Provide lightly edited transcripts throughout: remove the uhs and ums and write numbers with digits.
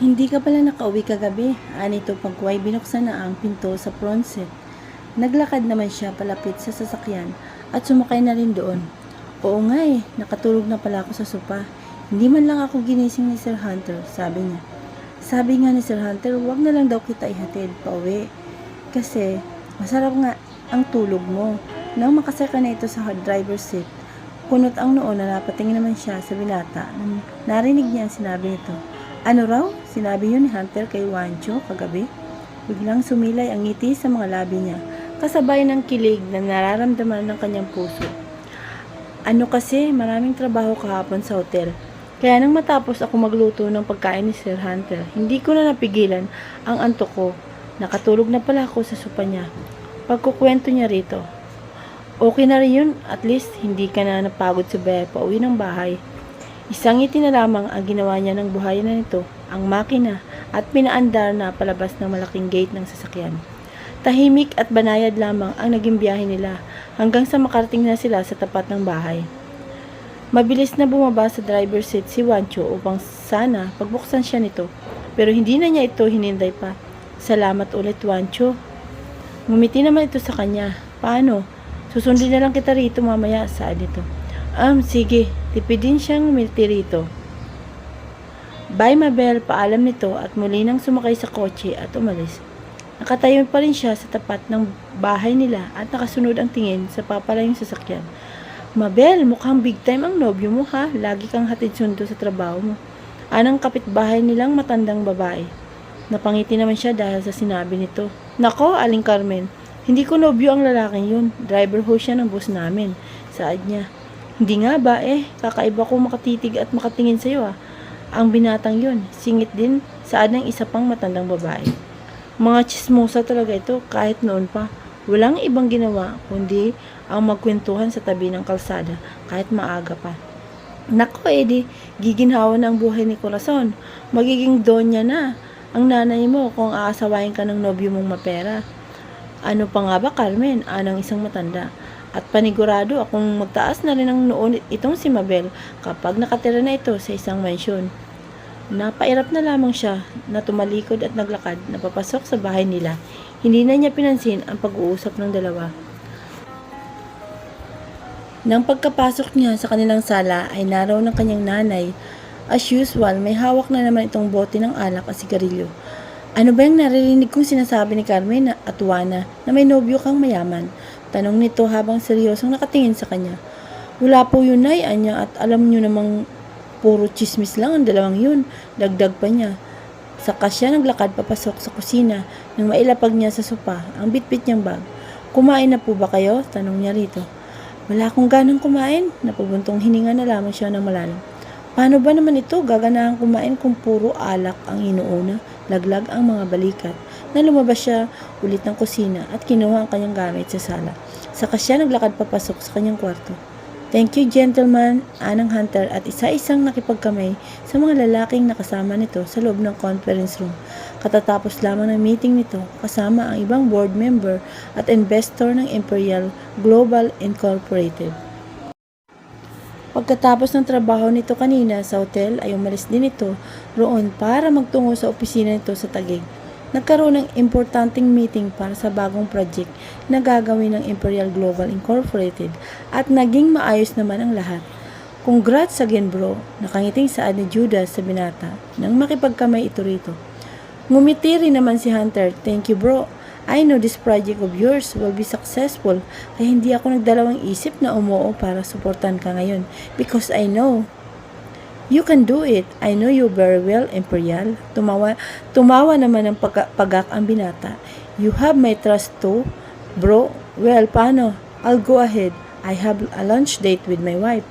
Hindi ka pala nakauwi kagabi. Anito pagkuway binuksan na ang pinto sa front seat. Naglakad naman siya palapit sa sasakyan at sumakay na rin doon. Oo nga nakatulog na pala ako sa sopa. Hindi man lang ako ginising ni Sir Hunter, sabi niya. Sabi nga ni Sir Hunter, wag na lang daw kita ihatid pauwi. Kasi masarap nga ang tulog mo. Nang makasaka na ito sa driver's seat, kunot ang noo na napatingin naman siya sa binata. Narinig niya ang sinabi nito. Ano raw? Sinabi yun ni Hunter kay Wancho kagabi. Biglang sumilay ang ngiti sa mga labi niya, kasabay ng kilig na nararamdaman ng kanyang puso. Ano kasi, maraming trabaho kahapon sa hotel. Kaya nang matapos ako magluto ng pagkain ni Sir Hunter, hindi ko na napigilan ang antok ko. Nakatulog na pala ako sa sopa niya. Pagkukwento niya rito. Okay na rin yun, at least hindi ka na napagod sa biyahe pauwi ng bahay. Isang ngiti na lamang ang ginawa niya ng buhayan na nito, ang makina, at pinaandar na palabas ng malaking gate ng sasakyan. Tahimik at banayad lamang ang naging biyahe nila hanggang sa makarating na sila sa tapat ng bahay. Mabilis na bumaba sa driver's seat si Wancho upang sana pagbuksan siya nito, pero hindi na niya ito hinintay pa. Salamat ulit, Wancho. Ngumiti naman ito sa kanya. Paano? Susundin na lang kita rito mamaya, saad nito. Sige, tipidin siyang ngumiti rito. Bye, Mabel, paalam nito at muli nang sumakay sa kotse at umalis. Nakatayo pa rin siya sa tapat ng bahay nila at nakasunod ang tingin sa papalayong sasakyan. Mabel, mukhang big time ang nobyo mo ha, lagi kang hatid sundo sa trabaho mo. Anang kapitbahay nilang matandang babae. Napangiti naman siya dahil sa sinabi nito. Nako, Aling Carmen, hindi ko nobyo ang lalaking yun, driver ho siya ng bus namin, saad niya. Hindi nga ba kakaiba ko makatitig at makatingin sa'yo Ang binatang yun, singit din saad ng isa pang matandang babae. Mga chismosa talaga ito kahit noon pa. Walang ibang ginawa kundi ang magkwentuhan sa tabi ng kalsada kahit maaga pa. Nako giginhawa na ang buhay ni Corazon. Magiging donya na ang nanay mo kung aasawahin ka ng nobyo mong mapera. Ano pa nga ba, Carmen? Anang isang matanda. At panigurado akong magtaas na rin ang noon itong si Mabel kapag nakatira na ito sa isang mansyon. Napairap na lamang siya na tumalikod at naglakad na papasok sa bahay nila. Hindi na niya pinansin ang pag-uusap ng dalawa. Nang pagkapasok niya sa kanilang sala ay naroon ng kanyang nanay. As usual, may hawak na naman itong bote ng alak at sigarilyo. Ano ba yung naririnig kong sinasabi ni Carmen at Juana na may nobyo kang mayaman? Tanong nito habang seryosong nakatingin sa kanya. Wala po yun ay anya at alam nyo namang puro chismis lang ang dalawang yun. Dagdag pa niya. Saka siya naglakad papasok sa kusina nang mailapag niya sa sopa ang bitbit niyang bag. Kumain na po ba kayo? Tanong niya rito. Wala akong ganang kumain. Napabuntong hininga na lamang siya ng malalim. Paano ba naman ito gaganahan kumain kung puro alak ang inuuna? Laglag ang mga balikat. Na lumabas siya ulit ng kusina at kinuha ang kanyang gamit sa sala. Saka siya naglakad papasok sa kanyang kwarto. Thank you, gentleman, Anang Hunter at isa-isang nakipagkamay sa mga lalaking nakasama nito sa loob ng conference room. Katatapos lamang ng meeting nito kasama ang ibang board member at investor ng Imperial Global Incorporated. Pagkatapos ng trabaho nito kanina sa hotel ay umalis din ito roon para magtungo sa opisina nito sa Taguig. Nagkaroon ng importanteng meeting para sa bagong project na gagawin ng Imperial Global Incorporated at naging maayos naman ang lahat. Congrats again bro, nakangiting saad ni Judas sa binata nang makipagkamay ito rito. Ngumiti rin naman si Hunter, thank you bro. I know this project of yours will be successful kaya hindi ako nagdalawang isip na umuo para suportan ka ngayon because I know you can do it. I know you very well, Imperial. Tumawa naman ng pagak ang binata. You have my trust too, bro. Well, paano? I'll go ahead. I have a lunch date with my wife.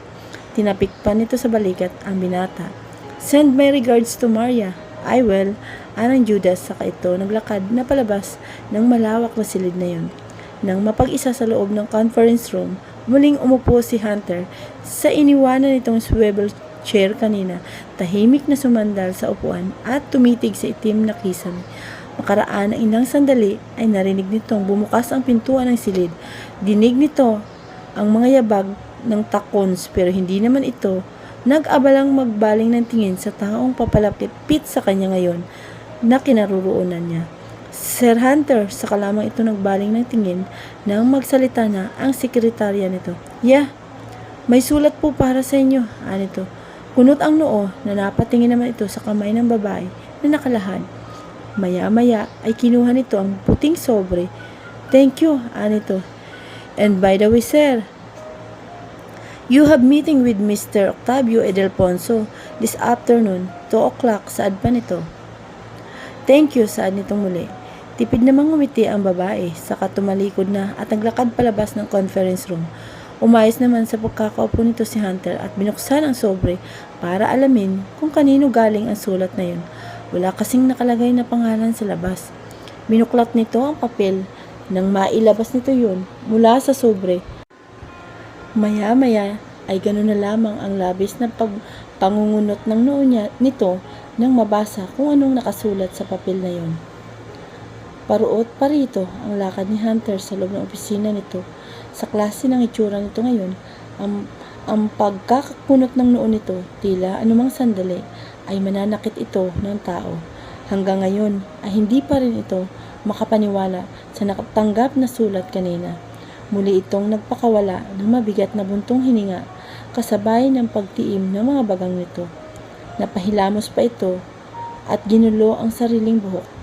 Tinapik pa nito sa balikat ang binata. Send my regards to Maria. I will. Anang Judas saka ito naglakad na palabas ng malawak na silid na yun. Nang mapag-isa sa loob ng conference room, muling umupo si Hunter sa iniwanan nitong swivel chair kanina. Tahimik na sumandal sa upuan at tumitig sa itim na kisame. Makaraan ng ilang sandali ay narinig nitong bumukas ang pintuan ng silid. Dinig nito ang mga yabag ng takons pero hindi naman ito Nag-abalang magbaling ng tingin sa taong papalapit sa kanya ngayon na kinaroroonan niya. Sir Hunter, saka lamang ito nagbaling ng tingin nang magsalita na ang sekretarya nito. Yeah, may sulat po para sa inyo, anito. Kunot ang noo na napatingin naman ito sa kamay ng babae na nakalahad. Maya-maya ay kinuha nito ang puting sobre. Thank you, anito. And by the way, sir, you have meeting with Mr. Octavio Edelponso this afternoon, 2 o'clock, saad pa nito. Thank you, saad nitong muli. Tipid namang ngumiti ang babae, saka tumalikod na at naglakad palabas ng conference room. Umayos naman sa pagkakaupo nito si Hunter at binuksan ang sobre para alamin kung kanino galing ang sulat na yun. Wala kasing nakalagay na pangalan sa labas. Binuklat nito ang papel nang mailabas nito yun mula sa sobre. Maya-maya ay gano'n na lamang ang labis na pangungunot ng noo nito nang mabasa kung anong nakasulat sa papel na yun. Paruot parito ang lakad ni Hunter sa loob ng opisina nito. Sa klase ng itsura nito ngayon, ang pagkakakunot ng noo nito, tila anumang sandali, ay mananakit ito ng tao. Hanggang ngayon ay hindi pa rin ito makapaniwala sa nakatanggap na sulat kanina. Muli itong nagpakawala ng mabigat na buntong hininga, kasabay ng pagtiim ng mga bagang nito. Napahilamos pa ito at ginulo ang sariling buhok.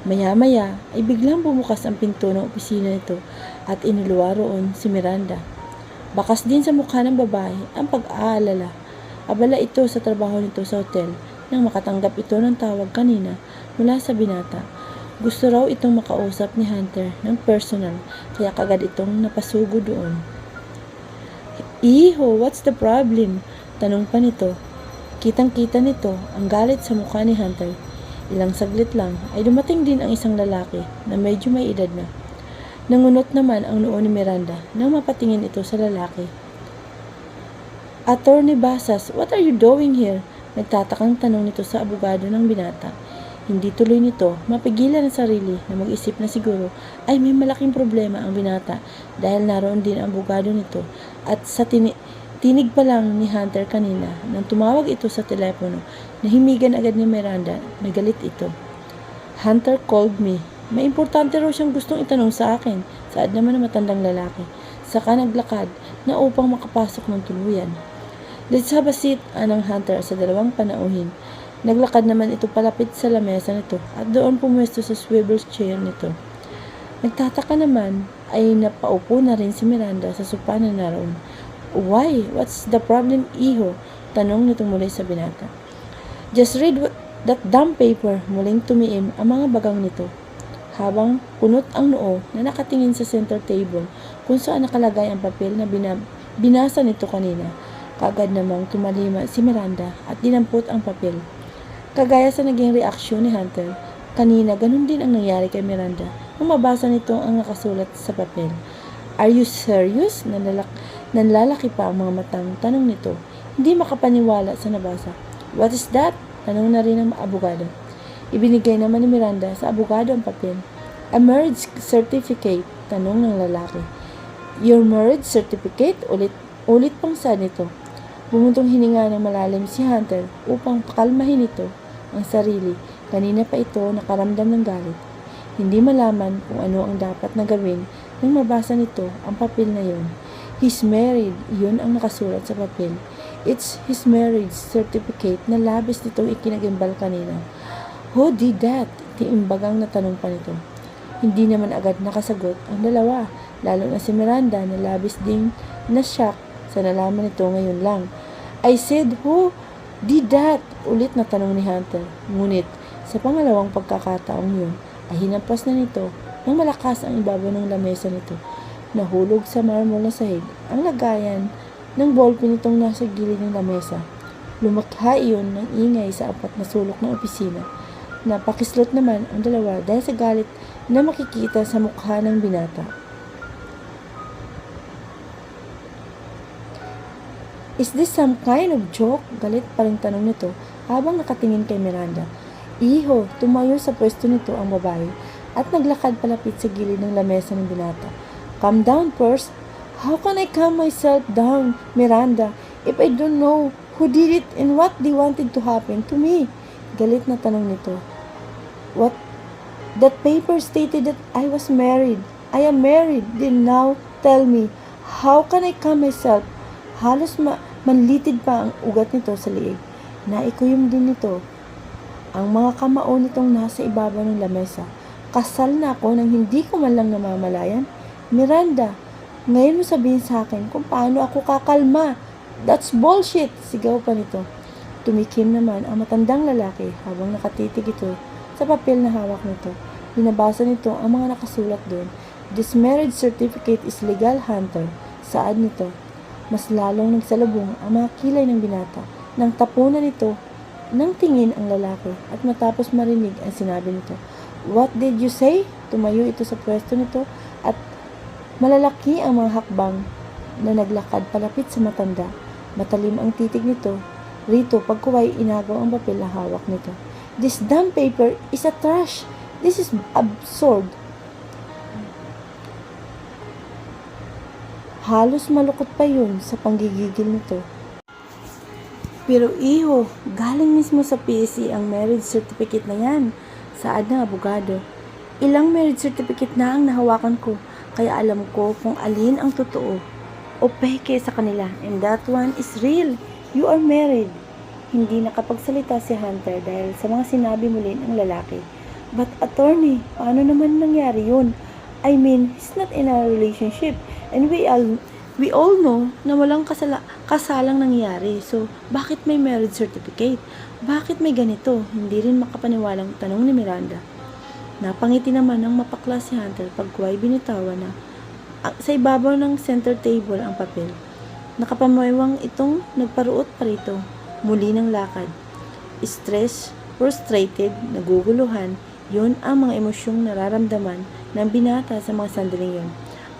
Maya-maya ay biglang bumukas ang pinto ng opisina nito at inuluwa roon si Miranda. Bakas din sa mukha ng babae ang pag-aalala. Abala ito sa trabaho nito sa hotel nang makatanggap ito ng tawag kanina mula sa binata. Gusto raw itong makausap ni Hunter ng personal kaya kagad itong napasugo doon. Iho, what's the problem? Tanong pa nito. Kitang-kita nito ang galit sa mukha ni Hunter. Ilang saglit lang ay dumating din ang isang lalaki na medyo may edad na. Nangunot naman ang noo ni Miranda nang mapatingin ito sa lalaki. Attorney Basas, what are you doing here? Nagtatakang tanong nito sa abogado ng binata. Hindi tuloy nito mapigilan ang sarili na mag-isip na siguro ay may malaking problema ang binata dahil naroon din ang abogado nito at sa tinig pa lang ni Hunter kanina nang tumawag ito sa telepono, nahimigan agad ni Miranda na galit ito. Hunter called me. May importante raw siyang gustong itanong sa akin, saad naman ng matandang lalaki. Saka naglakad na upang makapasok ng tuluyan. Let's have a seat, anang Hunter sa dalawang panauhin. Naglakad naman ito palapit sa lamesa nito at doon pumwesto sa swivel chair nito. Nagtataka naman ay napaupo na rin si Miranda sa sopa na naroon. Why? What's the problem, iho? Tanong nitong muli sa binata. Just read that damn paper. Muling tumiim ang mga bagang nito. Habang punot ang noo na nakatingin sa center table kung saan nakalagay ang papel na binasa nito kanina. Kaagad namang tumalima si Miranda at dinampot ang papel. Kagaya sa naging reaksyon ni Hunter, kanina ganun din ang nangyari kay Miranda nung mabasa nito ang nakasulat sa papel. Are you serious? Nanlalaki pa ang mga matang tanong nito. Hindi makapaniwala sa nabasa. What is that? Tanong na rin ang abogado. Ibinigay naman ni Miranda sa abogado ang papel. A marriage certificate? Tanong ng lalaki. Your marriage certificate? Ulit pang sad nito. Bumuntong hininga ng malalim si Hunter upang pakalmahin ito ang sarili. Kanina pa ito nakaramdam ng galit. Hindi malaman kung ano ang dapat na gawin nang mabasa nito ang papel na yon. He's married, yun ang nakasulat sa papel. It's his marriage certificate na labis nitong ikinagimbal kanina. Who did that? Tiimbagang natanong pa nito. Hindi naman agad nakasagot ang dalawa, lalo na si Miranda na labis ding na-shock sa nalaman nito ngayon lang. I said, who did that? Ulit na tanong ni Hunter. Ngunit sa pangalawang pagkakataong yun, ay hinampas na nito nang malakas ang ibabaw ng lamesa nito. Nahulog sa marmol na sahig ang lagayan ng ballpen nitong nasa gilid ng lamesa. Lumakha iyon ng ingay sa apat na sulok ng opisina. Napakislot naman ang dalawa dahil sa galit na makikita sa mukha ng binata. Is this some kind of joke? Galit pa rin tanong nito habang nakatingin kay Miranda. Iho, tumayo sa pwesto nito ang babae at naglakad palapit sa gilid ng lamesa ng binata. Calm down first. How can I calm myself down, Miranda, if I don't know Who did it and what they wanted to happen to me? Galit na tanong nito. What? That paper stated that I was married. I am married. Then now, tell me, how can I calm myself? Halos manlitid pa ang ugat nito sa liig. Naikuyom din nito ang mga kamao nitong nasa ibabaw ng lamesa. Kasal na ako nang hindi ko man lang namamalayan. Miranda, ngayon mo sabihin sa akin kung paano ako kakalma. That's bullshit! Sigaw pa nito. Tumikim naman ang matandang lalaki habang nakatitig ito sa papel na hawak nito. Binabasa nito ang mga nakasulat doon. This marriage certificate is legal, Hunter. Saad nito. Mas lalong nagsalubong ang mga kilay ng binata. Nang tapunan nito ng tingin ang lalaki at matapos marinig ang sinabi nito. What did you say? Tumayo ito sa pwesto nito at malalaki ang mga hakbang na naglakad palapit sa matanda. Matalim ang titig nito. Rito, pagkuway, inagaw ang papel na hawak nito. This damn paper is a trash. This is absurd. Halos malukot pa yun sa panggigigil nito. Pero iho, galing mismo sa PSC ang marriage certificate na yan. Saad ng abogado. Ilang marriage certificate na ang nahawakan ko, kaya alam ko kung alin ang totoo o peke sa kanila. And that one is real. You are married. Hindi nakapagsalita si Hunter dahil sa mga sinabi muli ng lalaki. But attorney, paano naman nangyari yun? I mean, he's not in a relationship. And we all know na walang kasalang nangyari. So, bakit may marriage certificate? Bakit may ganito? Hindi rin makapaniwalang tanong ni Miranda. Napangiti naman ng mapakla si Hunter pagkuway binitawan na sa ibabaw ng center table ang papel. Nakapamaywang itong nagparuot pa rito. Muli ng lakad. Stress, frustrated, naguguluhan, yun ang mga emosyong nararamdaman ng binata sa mga sandaling yun.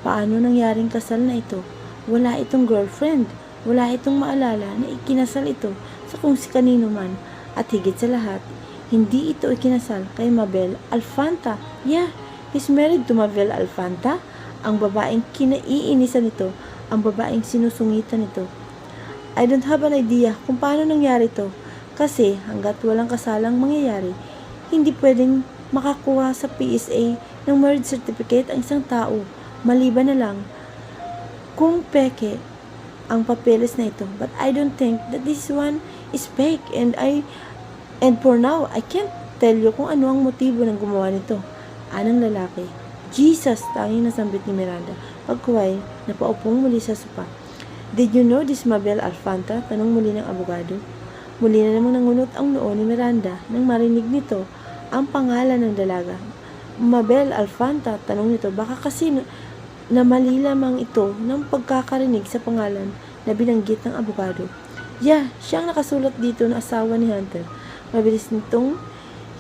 Paano nangyaring kasal na ito? Wala itong girlfriend. Wala itong maalala na ikinasal ito sa kung si kanino man. At higit sa lahat, hindi ito ikinasal kay Mabel Alfanta. Yeah, he's married to Mabel Alfanta. Ang babaeng kinaiinisan nito, ang babaeng sinusungitan nito. I don't have an idea kung paano nangyari ito. Kasi hanggat walang kasalang mangyayari, hindi pwedeng makakuha sa PSA ng marriage certificate ang isang tao. Maliban na lang kung peke ang papeles na ito. But I don't think that this one is fake. And for now, I can't tell you kung ano ang motibo ng gumawa nito. Anang lalaki. Jesus, tanging nasambit ni Miranda. Pagkuway, napaupong muli sa sopa. Did you know this Mabel Alfanta? Tanong muli ng abogado. Muli na namang nangunot ang noo ni Miranda nang marinig nito ang pangalan ng dalaga. Mabel Alfanta, tanong nito, baka kasi na mali lamang ito ng pagkakarinig sa pangalan na binanggit ng abogado. Yeah, siyang nakasulat dito na asawa ni Hunter. Mabilis nitong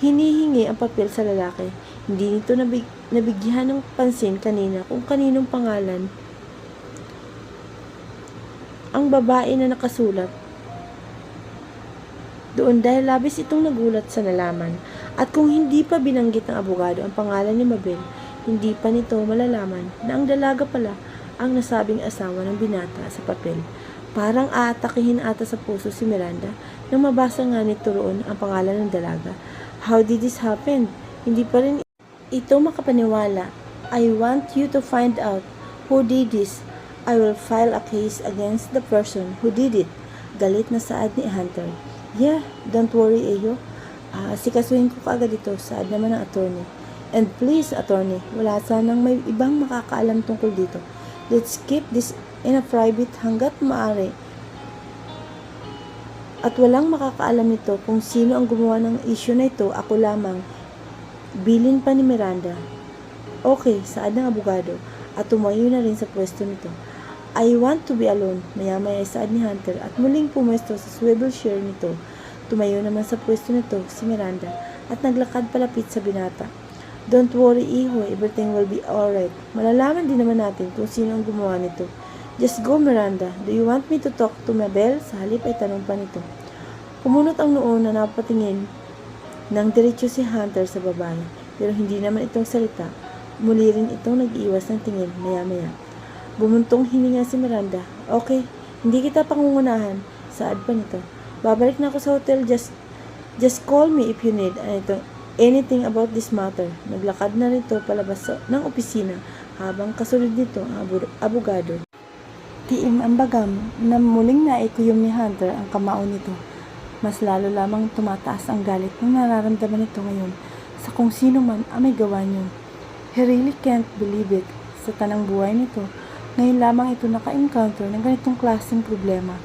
hinihingi ang papel sa lalaki. Hindi nito nabigyan ng pansin kanina kung kaninong pangalan ang babae na nakasulat doon dahil labis itong nagulat sa nalaman. At kung hindi pa binanggit ng abogado ang pangalan ni Mabel, hindi pa nito malalaman na ang dalaga pala ang nasabing asawa ng binata sa papel. Parang aatakihin ata sa puso si Miranda nang mabasa nga nito roon ang pangalan ng dalaga. How did this happen? Hindi pa rin ito makapaniwala. I want you to find out who did this. I will file a case against the person who did it. Galit na saad ni Hunter. Yeah, don't worry, Eyo. Sikasuhin ko kaagad ito, saad naman ng attorney. And please, attorney, wala sanang may ibang makakaalam tungkol dito. Let's keep this in a private hanggat maaari. At walang makakaalam nito kung sino ang gumawa ng issue na ito, ako lamang. Bilin pa ni Miranda. Okay, saad ng abogado. At tumayo na rin sa pwesto nito. I want to be alone. Maya-maya saad ni Hunter at muling pumwesto sa swivel chair nito. Tumayo naman sa pwesto nito si Miranda at naglakad palapit sa binata. Don't worry, iho. Everything will be alright. Malalaman din naman natin kung sino ang gumawa nito. Just go, Miranda. Do you want me to talk to Mabel? Sa halip ay tanong pa nito. Pumunot ang noo na napatingin ng diretso si Hunter sa babae. Pero hindi naman itong salita. Muli rin itong nag-iwas ng tingin maya-maya. Bumuntong hininga si Miranda. Okay, hindi kita pangungunahan. saad pa nito. Babalik na ako sa hotel, just call me if you need anything about this matter. Naglakad na rito palabas ng opisina habang kasunod nito ang abogado. Tiim ang bagam na muling naikuyom ni Hunter ang kamao nito. Mas lalo lamang tumataas ang galit ng nararamdaman nito ngayon sa kung sino man ang may gawa niyon. He really can't believe it. Sa tanang buhay nito, ngayon lamang ito naka-encounter ng ganitong klaseng problema.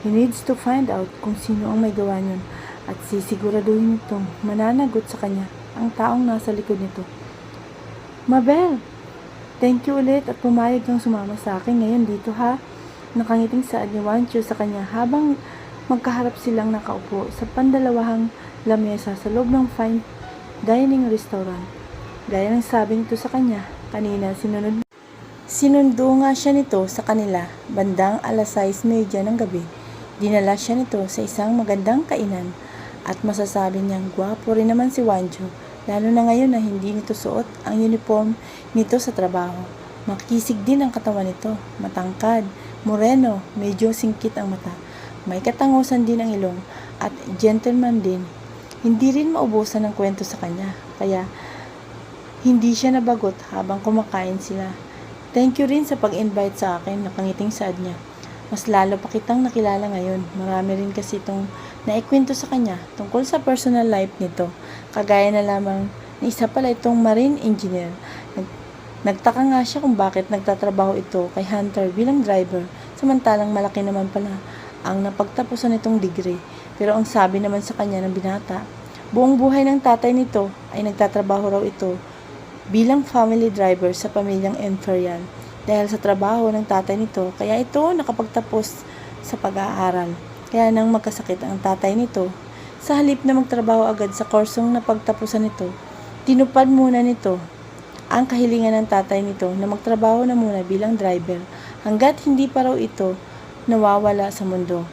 He needs to find out kung sino ang may gawa niyon at sisiguraduhin itong mananagot sa kanya ang taong nasa likod nito. Mabel, thank you ulit at pumayag kang sumama sa akin ngayon dito ha. Nakangiting saad ni Wancho sa kanya habang magkaharap silang nakaupo sa pandalawahang lamesa sa loob ng fine dining restaurant. Gaya ng sabi nito sa kanya, kanina sinundo nga siya nito sa kanila bandang 6:30 ng gabi. Dinala siya nito sa isang magandang kainan at masasabi niyang gwapo rin naman si Wancho, lalo na ngayon na hindi nito suot ang uniform nito sa trabaho. Makisig din ang katawan nito, matangkad, moreno, medyo singkit ang mata. May katangusan din ang ilong at gentleman din. Hindi rin maubusan ng kwento sa kanya, kaya hindi siya nabagot habang kumakain sila. Thank you rin sa pag-invite sa akin, nakangiting saad niya. Mas lalo pa kitang nakilala ngayon. Marami rin kasi itong naikwento sa kanya tungkol sa personal life nito. Kagaya na lamang na isa pala itong marine engineer. Nagtaka nga siya kung bakit nagtatrabaho ito kay Hunter bilang driver, samantalang malaki naman pala ang napagtapusan nitong degree. Pero ang sabi naman sa kanya ng binata, buong buhay ng tatay nito ay nagtatrabaho raw ito bilang family driver sa pamilyang Imperial. Dahil sa trabaho ng tatay nito, kaya ito nakapagtapos sa pag-aaral. Kaya nang magkasakit ang tatay nito, sa halip na magtrabaho agad sa kursong napagtapusan nito, tinupad muna nito ang kahilingan ng tatay nito na magtrabaho na muna bilang driver hanggat hindi pa raw ito nawawala sa mundo.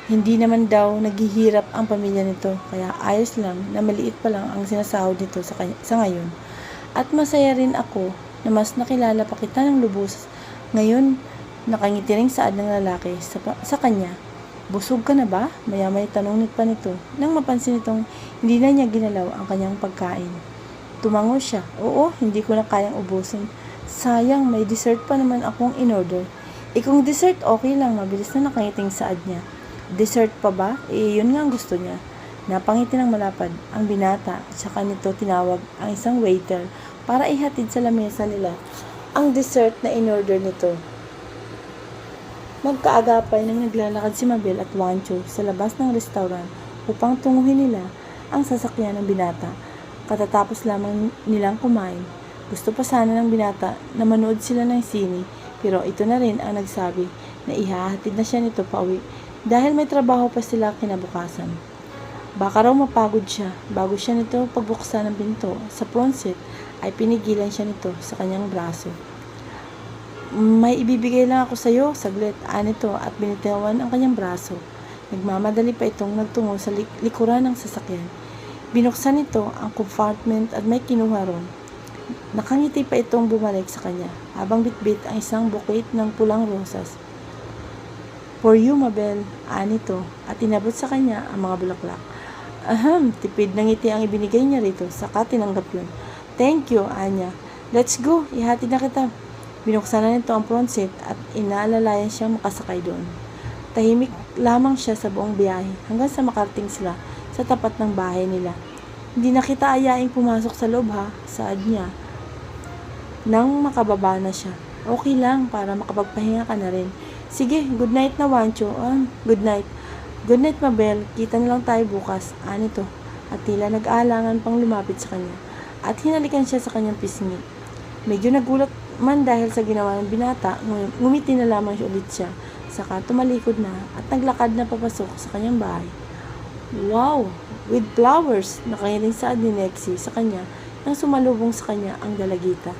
Hindi naman daw naghihirap ang pamilya nito, kaya ayos lang na maliit pa lang ang sinasahod nito sa ngayon. At masaya rin ako na mas nakilala pa kita ng lubos. Ngayon, nakangiti ring saad ng lalaki sa kanya. Busog ka na ba? Maya-may tanong pa nito nang mapansin itong hindi na niya ginalaw ang kanyang pagkain. Tumango siya. Oo, hindi ko na kayang ubusin. Sayang, may dessert pa naman akong in-order. Kung dessert, okay lang. Mabilis na nakangiting saad niya. Dessert pa ba? Yun nga ang gusto niya. Napangiti ng malapad ang binata at saka nito tinawag ang isang waiter para ihatid sa lamesa nila ang dessert na in-order nito. Magkaagapay nang naglalakad si Mabel at Wancho sa labas ng restaurant upang tunguhin nila ang sasakyan ng binata. Katatapos lamang nilang kumain. Gusto pa sana ng binata na manood sila ng sine, pero ito na rin ang nagsabi na ihahatid na siya nito pauwi dahil may trabaho pa sila kinabukasan. Baka raw mapagod siya. Bago siya nito pagbuksan ng pinto sa front seat ay pinigilan siya nito sa kanyang braso. May ibibigay lang ako sa iyo, saglit, anito at binitawan ang kanyang braso. Nagmamadali pa itong nagtungo sa likuran ng sasakyan. Binuksan nito ang compartment at may kinuha ron. Nakangiti pa itong bumalik sa kanya habang bitbit ang isang bukit ng pulang rosas. For you, Mabel, anito, at inabot sa kanya ang mga bulaklak. Tipid ng ngiti ang ibinigay niya rito, saka tinanggap yun. Thank you, Anya. Let's go, ihatid na kita. Binuksan na nito ang front seat at inaalalayan siyang makasakay doon. Tahimik lamang siya sa buong biyahe hanggang sa makarating sila sa tapat ng bahay nila. Hindi na kita ayaing pumasok sa loob ha, saad niya. Nang makababa na siya, okay lang para makapagpahinga ka na rin. Sige, good night na Wancho. Good night. Good night, Mabel. Kita na lang tayo bukas. Anito. At tila nag-aalangan pang lumapit sa kanya. At hinalikan siya sa kanyang pisngi. Medyo nagulat man dahil sa ginawa ng binata, ngumiti na lamang ulit siya. Saka tumalikod na at naglakad na papasok sa kanyang bahay. Wow! With flowers! Nakangiling saad ni Nexie sa kanya nang sumalubong sa kanya ang dalagita.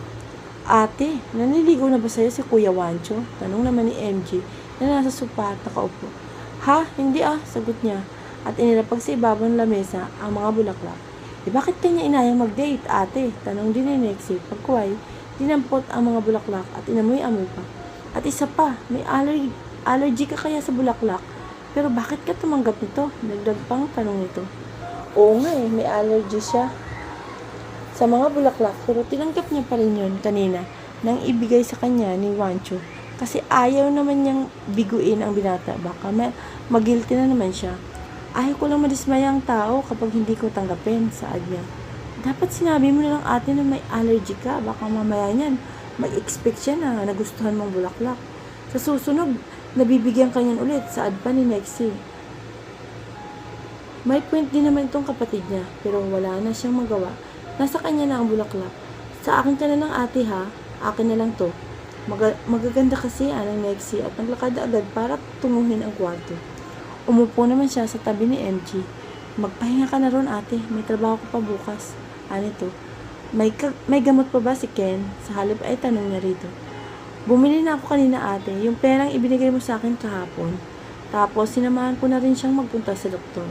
Ate, naniligo na ba sa'yo si Kuya Wancho? Tanong naman ni MG na nasa sopa at nakaupo. Ha? Hindi sagot niya. At inilapag sa ibabaw ng lamesa ang mga bulaklak. Bakit kanya inayang mag-date, ate? Tanong din ni Nexie. Pagkuway, dinampot ang mga bulaklak at inamoy-amoy pa. At isa pa, may allergy ka kaya sa bulaklak? Pero bakit ka tumanggap nito? Dagdag pang tanong nito. Oo nga may allergy siya sa mga bulaklak, pero tinanggap niya pa rin yun kanina nang ibigay sa kanya ni Wancho. Kasi ayaw naman niyang biguin ang binata. Baka magilty na naman siya. Ayaw ko lang madismaya ang tao kapag hindi ko tanggapin, saad niya. Dapat sinabi mo na lang ate na may allergy ka. Baka mamaya niyan, mag-expect siya na nagustuhan mong bulaklak. Sa susunod, nabibigyan ka niyan ulit, saad pa ni Nexie. May point din naman itong kapatid niya, pero wala na siyang magawa. Nasa kanya na ang bulaklak. Sa akin ka na lang ate ha, akin na lang to. Magaganda kasi ang Nexie at naglakad agad para tunguhin ang kwarto. Umupo naman siya sa tabi ni MG. Magpahinga ka na ron ate, may trabaho ko pa bukas. Anito, may gamot pa ba si Ken? Sa halip ay tanong niya rito. Bumili na ako kanina ate, yung perang ibinigay mo sa akin kahapon. Tapos sinamahan ko na rin siyang magpunta sa doktor.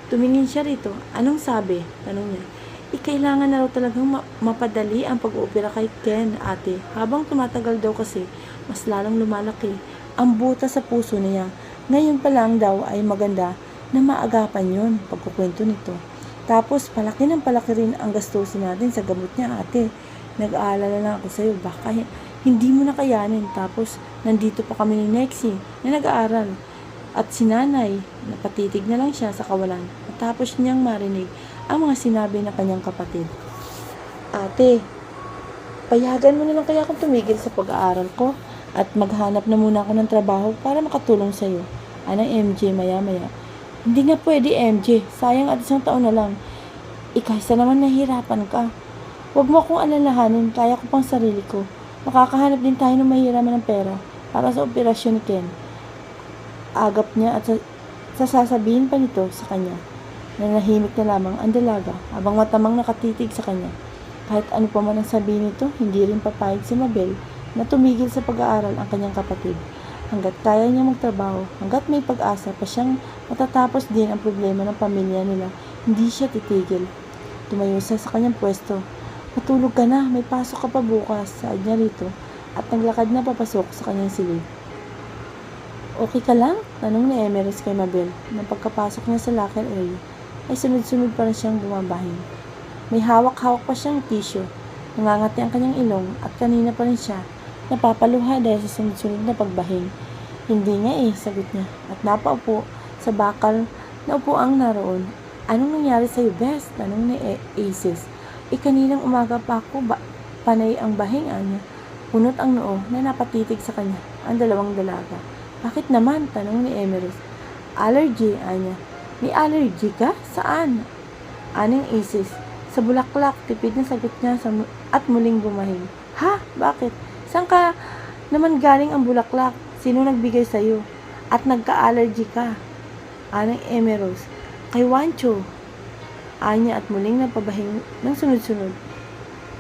Tumingin siya rito. Anong sabi? Tanong niya. Kailangan na raw talagang mapadali ang pag-oopera kay Ken, ate. Habang tumatagal daw kasi, mas lalong lumalaki ang buta sa puso niya. Ngayon pa lang daw ay maganda na maagapan yun, pagkukwento nito. Tapos, palaki ng palaki rin ang gastusin natin sa gamot niya, ate. Nag-aalala lang ako sa'yo, baka hindi mo na kayanin. Tapos, nandito pa kami ni Nexie na nag-aaral. At si nanay, napatitig na lang siya sa kawalan. Matapos niyang marinig ang mga sinabi ng kanyang kapatid. Ate, payagan mo na lang kaya akong tumigil sa pag-aaral ko at maghanap na muna ako ng trabaho para makatulong sa'yo. Anang MJ maya-maya. Hindi nga pwede MJ, sayang at isang taon na lang. Ikaysa naman nahihirapan ka. Huwag mo akong alalahanin, kaya ko pang sarili ko. Makakahanap din tayo ng mahiraman ng pera para sa operasyon ni Ken. Agap niya at sasasabihin pa nito sa kanya. Nanahimik na lamang ang dalaga habang matamang nakatitig sa kanya. Kahit ano pa man ang sabihin nito, hindi rin papayag si Mabel na tumigil sa pag-aaral ang kanyang kapatid. Hanggat kaya niya magtrabaho, hanggat may pag-asa pa siyang matatapos din ang problema ng pamilya nila, hindi siya titigil. Tumayo siya sa kanyang pwesto. Matulog ka na, may pasok ka pa bukas, saad niya rito, at naglakad na papasok sa kanyang silid. Okay ka lang? Tanong ni Emeris kay Mabel. Nang pagkapasok niya sa locker area, ay sunod-sunod pa rin siyang bumabahing. May hawak-hawak pa siyang tissue. Nangangati ang kanyang ilong at kanina pa rin siya napapaluha dahil sa sunod-sunod na pagbahing. Hindi nga sagot niya. At napaupo sa bakal na upuang naroon. Anong nangyari sa'yo, Bes? Tanong ni Aces. Kaninang umaga pa ako panay ang bahing niya. Punot ang noo na napatitig sa kanya ang dalawang dalaga. Bakit naman? Tanong ni Emeris. Allergy, anya. May allergy ka? Saan? Aning Aces. Sa bulaklak, tipid na sagot niya at muling bumahing. Ha? Bakit? Saan ka naman galing ang bulaklak? Sino nagbigay sa'yo? At nagka-allergy ka? Aning Emeros. Kay Wancho. Anya at muling napabahing ng sunod-sunod.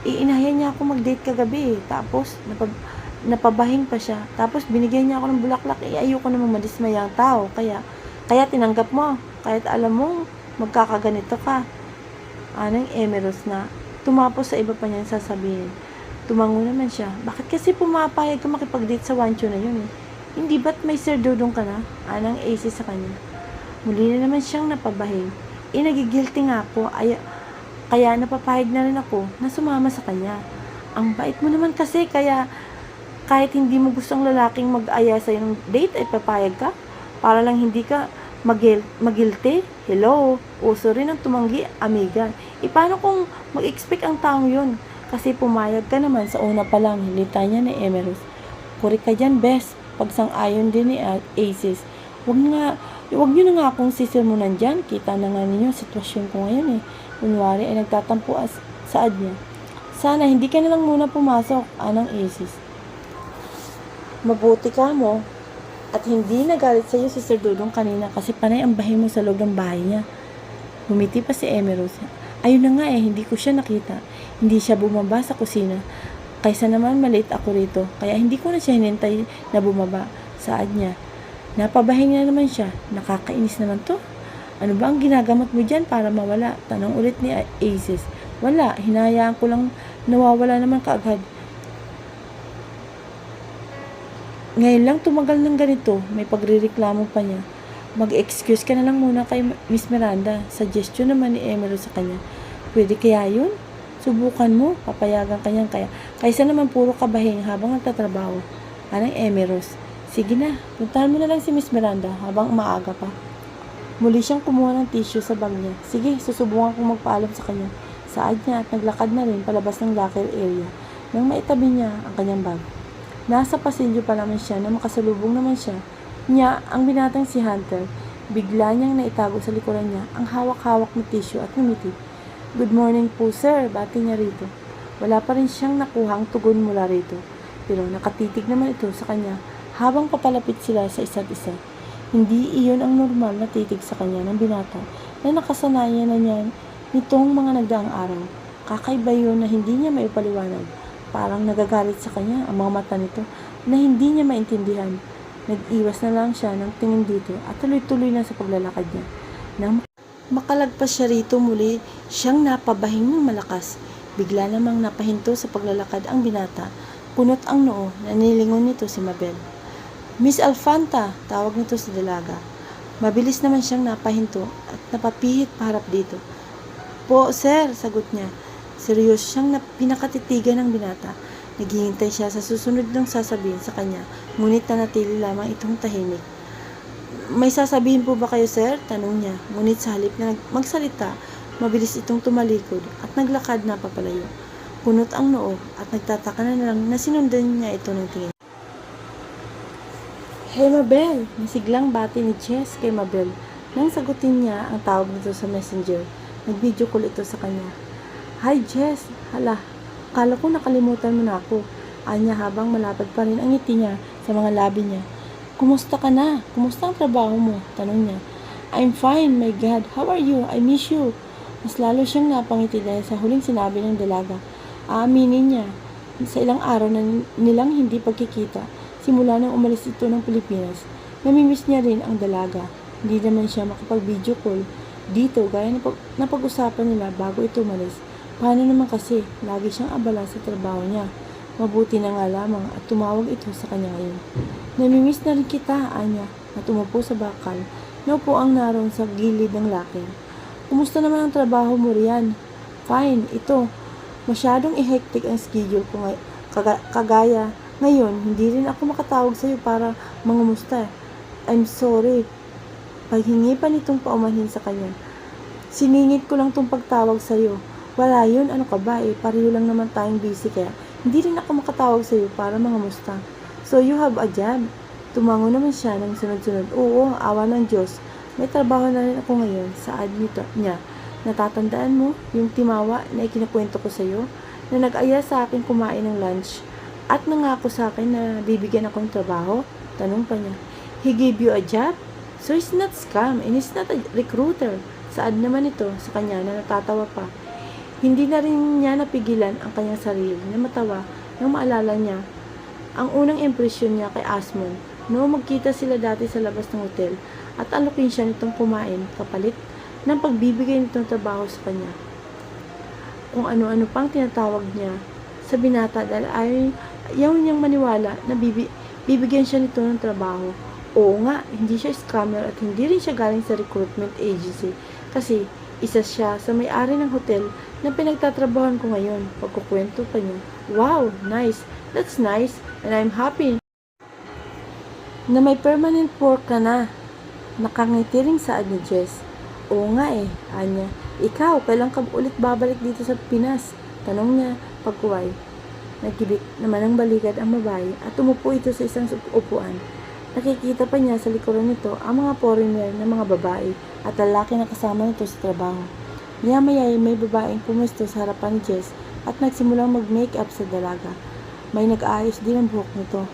Iinaya niya ako mag-date kagabi. Tapos, napabahing pa siya. Tapos binigyan niya ako ng bulaklak. Ayoko namang madismaya ang tao. Kaya tinanggap mo. Kahit alam mong magkakaganito ka. Anang Emeros na tumapos sa iba pa niyang sasabihin. Tumango naman siya. Bakit kasi pumapayag ka makipag-date sa Wancho na yun Hindi ba't may Sir Dudong ka na? Anang AC sa kanya. Muli na naman siyang napabahing. Nagigilty nga ako. Kaya napapayag na rin ako na sumama sa kanya. Ang bait mo naman kasi kaya kahit hindi mo gustong lalaking mag-aya sa ng date ay papayag ka para lang hindi ka magilty. Hello, uso rin ang tumanggi, amiga. Paano kung mag-expect ang taong yun? Kasi pumayag ka naman sa una pa lang, hilita niya ni Emeros. Kuri ka dyan, Bes. Pagsang-ayon din ni Aces. Huwag niyo na nga akong sisilmunan dyan. Kita na nga ninyo sitwasyon ko ngayon Kunwari ay nagtatampo saad niya. Sana hindi ka na lang muna pumasok, anang Aces. Mabuti ka mo at hindi nagalit sa iyo si Sir Dudong kanina kasi panay ang bahay mo sa loob ng bahay niya. Bumiti pa si Emeros. Ayun na nga hindi ko siya nakita. Hindi siya bumaba sa kusina. Kaysa naman maliit ako rito, kaya hindi ko na siya hinintay na bumaba. Saad niya. Napabahay na naman siya. Nakakainis naman to. Ano ba ang ginagamot mo dyan para mawala? Tanong ulit ni Aces. Wala, hinayaan ko lang nawawala naman kaagad. Ngayon lang tumagal ng ganito, may pagrireklamo pa niya. Mag-excuse ka na lang muna kay Miss Miranda. Suggestion naman ni Emerald sa kanya. Pwede kaya yun? Subukan mo, papayagan kanyang kaya. Kaysa naman puro kabahing habang nagtatrabaho. Anang Emeros. Sige na, puntahan mo na lang si Miss Miranda habang maaga pa. Muli siyang kumuha ng tissue sa bag niya. Sige, susubukan kong magpaalam sa kanya. Saad niya at naglakad na rin palabas ng locker area nang maitabi niya ang kanyang bag. Nasa pasilyo pa naman siya na makasalubong naman siya. Ang binatang si Hunter. Bigla niyang naitago sa likuran niya ang hawak-hawak na tissue at ngumiti. Good morning po sir, bati niya rito. Wala pa rin siyang nakuhang tugon mula rito. Pero nakatitig naman ito sa kanya habang papalapit sila sa isa't isa. Hindi iyon ang normal na titig sa kanya ng binata na nakasanayan na niya nitong mga nagdaang araw. Kakaiba yun na hindi niya maipaliwanag. Parang nagagalit sa kanya ang mga mata nito na hindi niya maintindihan. Nag-iwas na lang siya ng tingin dito at tuloy-tuloy na sa paglalakad niya. Nang makalagpas siya rito muli, siyang napabahing ng malakas. Bigla namang napahinto sa paglalakad ang binata. Punot ang noo na nilingon nito si Mabel. Miss Alfanta, tawag nito sa dalaga. Mabilis naman siyang napahinto at napapihit paharap dito. Po, sir, sagot niya. Seryoso siyang pinakatitigan ng binata. Naghihintay siya sa susunod ng sasabihin sa kanya, ngunit nanatili lamang itong tahimik. May sasabihin po ba kayo, sir? Tanong niya. Ngunit sa halip na magsalita, mabilis itong tumalikod at naglakad na papalayo. Punot ang noo at nagtataka na lang na sinundan niya ito ng tingin. Hey Mabel! Masiglang bati ni Jess kay Mabel. Nang sagutin niya ang tawag nito sa messenger, nag-video call ito sa kanya. Hi Jess! Hala, akala ko nakalimutan mo na ako. Anya habang malapad pa rin ang ngiti niya sa mga labi niya. Kumusta ka na? Kumusta ang trabaho mo? Tanong niya. I'm fine, my God. How are you? I miss you. Mas lalo siyang napangiti dahil sa huling sinabi ng dalaga. Aaminin niya, sa ilang araw na nilang hindi pagkikita, simula nang umalis ito ng Pilipinas, namimiss niya rin ang dalaga. Hindi naman siya makapag-video call dito gaya na pag-usapan nila bago ito umalis. Paano naman kasi, lagi siyang abala sa trabaho niya. Mabuti na nga lamang at tumawag ito sa kanya ngayon. Namimiss na rin kita, Anya, at umupo sa bakal. Naupo ang naroon sa gilid ng locker. Kumusta naman ang trabaho mo riyan? Fine, ito. Masyadong i-hectic ang schedule ko kagaya. Ngayon, hindi rin ako makatawag sa'yo para mangumusta. I'm sorry. Paghingi pa nitong paumanhin sa kanya. Siningit ko lang tong pagtawag sa'yo. Wala yun, ano ka ba pareho lang naman tayong busy kaya hindi rin ako makatawag sa'yo para mangamusta. So you have a job? Tumango naman siya ng sunod-sunod. Oo, awa ng Diyos. May trabaho na rin ako ngayon sa admito niya. Natatandaan mo yung timawa na ikinakwento ko sa'yo na nag-aya sa akin kumain ng lunch at nangako sa akin na bibigyan ako ng trabaho? Tanong pa niya. He gave you a job? So it's not scam and it's not a recruiter. Saad naman ito sa kanya na natatawa pa. Hindi na rin niya napigilan ang kanyang sarili na matawa nang maalala niya ang unang impresyon niya kay Asmon noong magkita sila dati sa labas ng hotel at alukin siya nitong kumain kapalit ng pagbibigay nitong trabaho sa kanya. Kung ano-ano pang tinatawag niya sa binata dahil ayaw niyang maniwala na bibigyan siya nito ng trabaho. Oo nga, hindi siya scammer at hindi rin siya galing sa recruitment agency kasi isa siya sa may-ari ng hotel na pinagtatrabahoan ko ngayon. Pagkukwento pa niya. Wow, nice. That's nice. And I'm happy na may permanent work ka na. Nakangiti ring saad ni Jess. Oo nga Anya. Ikaw, kailan ka ulit babalik dito sa Pinas? Tanong niya pagkuway. Nagkibik naman ang balikat ang babae at umupo ito sa isang upuan. Nakikita pa niya sa likuran nito ang mga foreigner na mga babae at lalaki na kasama nito sa trabaho. Maya-maya may babaeng pumusto sa harapan ni Jess at nagsimulang mag-makeup sa dalaga. May nag-aayos din ang buhok nito.